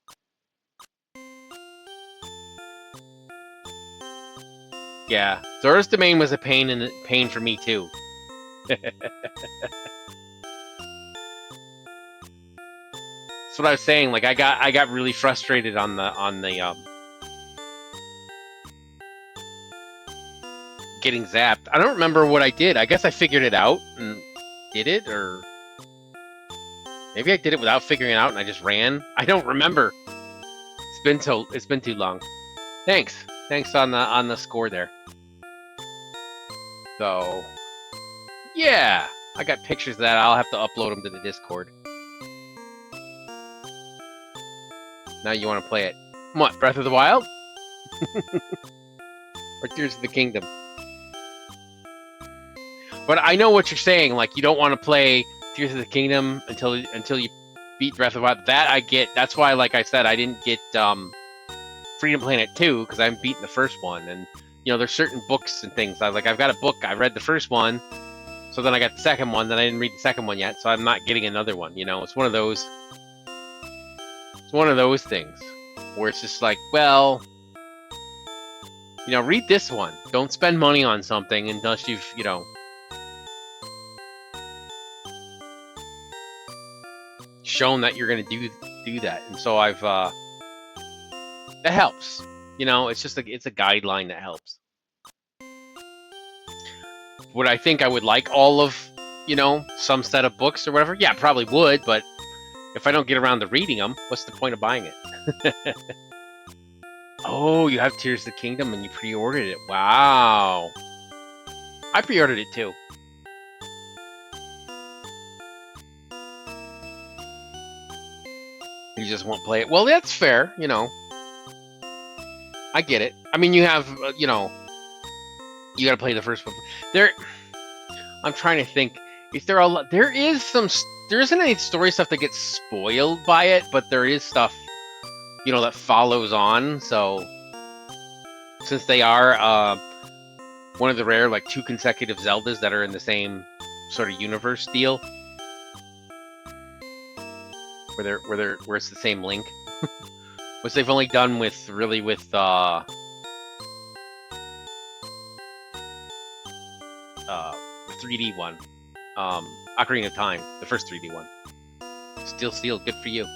Yeah, Zora's Domain was a pain for me too. That's what I was saying. Like I got really frustrated on the getting zapped. I don't remember what I did. I guess I figured it out and did it, or maybe I did it without figuring it out and I just ran. I don't remember. It's been too long. Thanks on the score there. So yeah, I got pictures of that. I'll have to upload them to the Discord. Now you want to play it? What, Breath of the Wild? Or Tears of the Kingdom? But I know what you're saying. Like, you don't want to play Tears of the Kingdom until you beat Breath of the Wild. That I get. That's why, like I said, I didn't get Freedom Planet 2 because I haven't beaten the first one. And you know, there's certain books and things. I've got a book. I read the first one, so then I got the second one. Then I didn't read the second one yet, so I'm not getting another one. You know, it's one of those. It's one of those things where it's just like, well, you know, read this one. Don't spend money on something unless you've, you know, shown that you're going to do that. And so I've that helps. You know, it's just it's a guideline that helps. Would I think I would like all of, you know, some set of books or whatever? Yeah, probably would, but if I don't get around to reading them, what's the point of buying it? Oh, you have Tears of the Kingdom and you pre-ordered it. Wow. I pre-ordered it too. You just won't play it. Well, that's fair, you know. I get it. I mean, you have, you know, you got to play the first one. I'm trying to think. There isn't any story stuff that gets spoiled by it, but there is stuff, you know, that follows on. So, since they are one of the rare, like, 2 consecutive Zeldas that are in the same sort of universe deal, where it's the same Link, which they've only done with the 3D one, Ocarina of Time, the first 3D one. Still sealed. Good for you.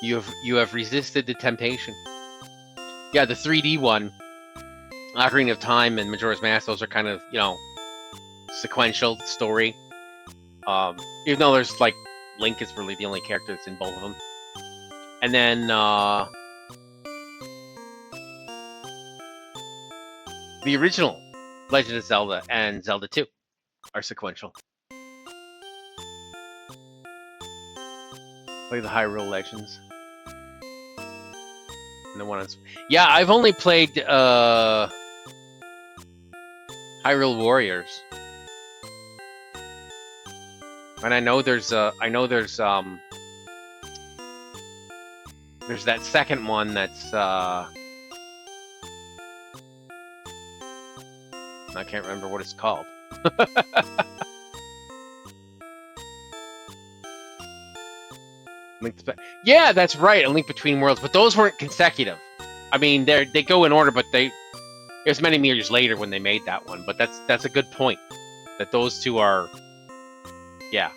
You have resisted the temptation. Yeah, the 3D one. Ocarina of Time and Majora's Mask, those are kind of, you know, sequential story. Even though there's like Link is really the only character that's in both of them. And then the original Legend of Zelda and Zelda 2 are sequential. Play the Hyrule Legends. And the one on... Yeah, I've only played Hyrule Warriors. And I know there's there's that second one that's I can't remember what it's called. Yeah, that's right, A Link Between Worlds, but those weren't consecutive. I mean, they go in order, but it was many years later when they made that one. But that's a good point, that those two are, yeah.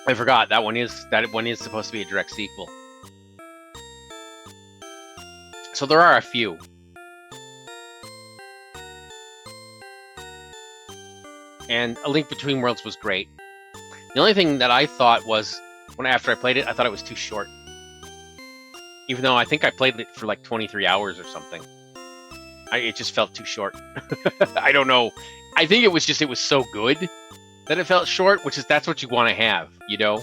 I forgot that one is supposed to be a direct sequel. So there are a few. And A Link Between Worlds was great. The only thing that I thought was, after I played it, I thought it was too short. Even though I think I played it for like 23 hours or something. It just felt too short. I don't know. I think it was so good that it felt short, that's what you want to have, you know?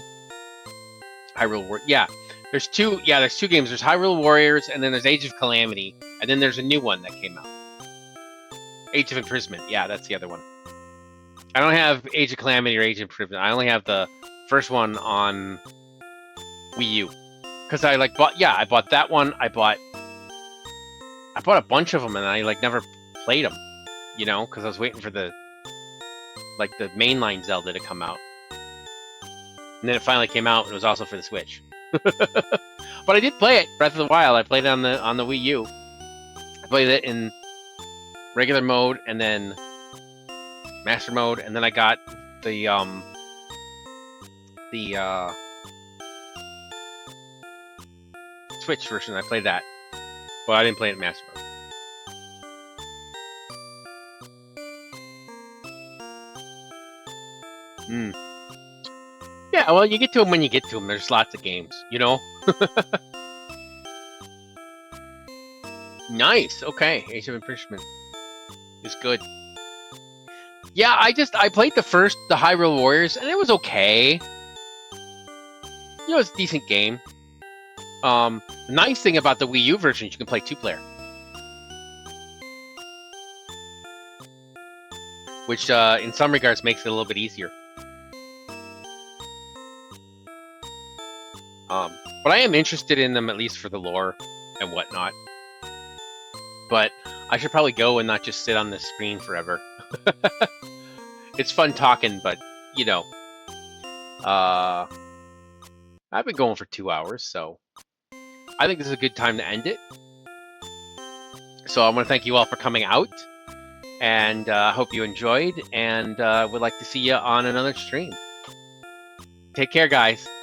Hyrule Warriors. Yeah. There's two games. There's Hyrule Warriors, and then there's Age of Calamity, and then there's a new one that came out. Age of Imprisonment. Yeah, that's the other one. I don't have Age of Calamity or Age of Imprisonment. I only have the first one on Wii U. Because I bought that one. I bought a bunch of them, and I never played them, you know, because I was waiting for the mainline Zelda to come out. And then it finally came out, and it was also for the Switch. But I did play it, Breath of the Wild. I played it on the Wii U. I played it in regular mode, and then Master Mode, and then I got the Switch version. I played that, but I didn't play it in Master Mode. Yeah, well, you get to them when you get to them. There's lots of games, you know? Nice. Okay. Age of Imprisonment is good. Yeah, I played the Hyrule Warriors, and it was okay. You know, it's a decent game. The nice thing about the Wii U version is you can play 2-player. Which, in some regards, makes it a little bit easier. But I am interested in them, at least for the lore and whatnot. But I should probably go and not just sit on this screen forever. It's fun talking, but, you know, I've been going for 2 hours, so I think this is a good time to end it. So I want to thank you all for coming out, and I hope you enjoyed, and would like to see you on another stream. Take care, guys.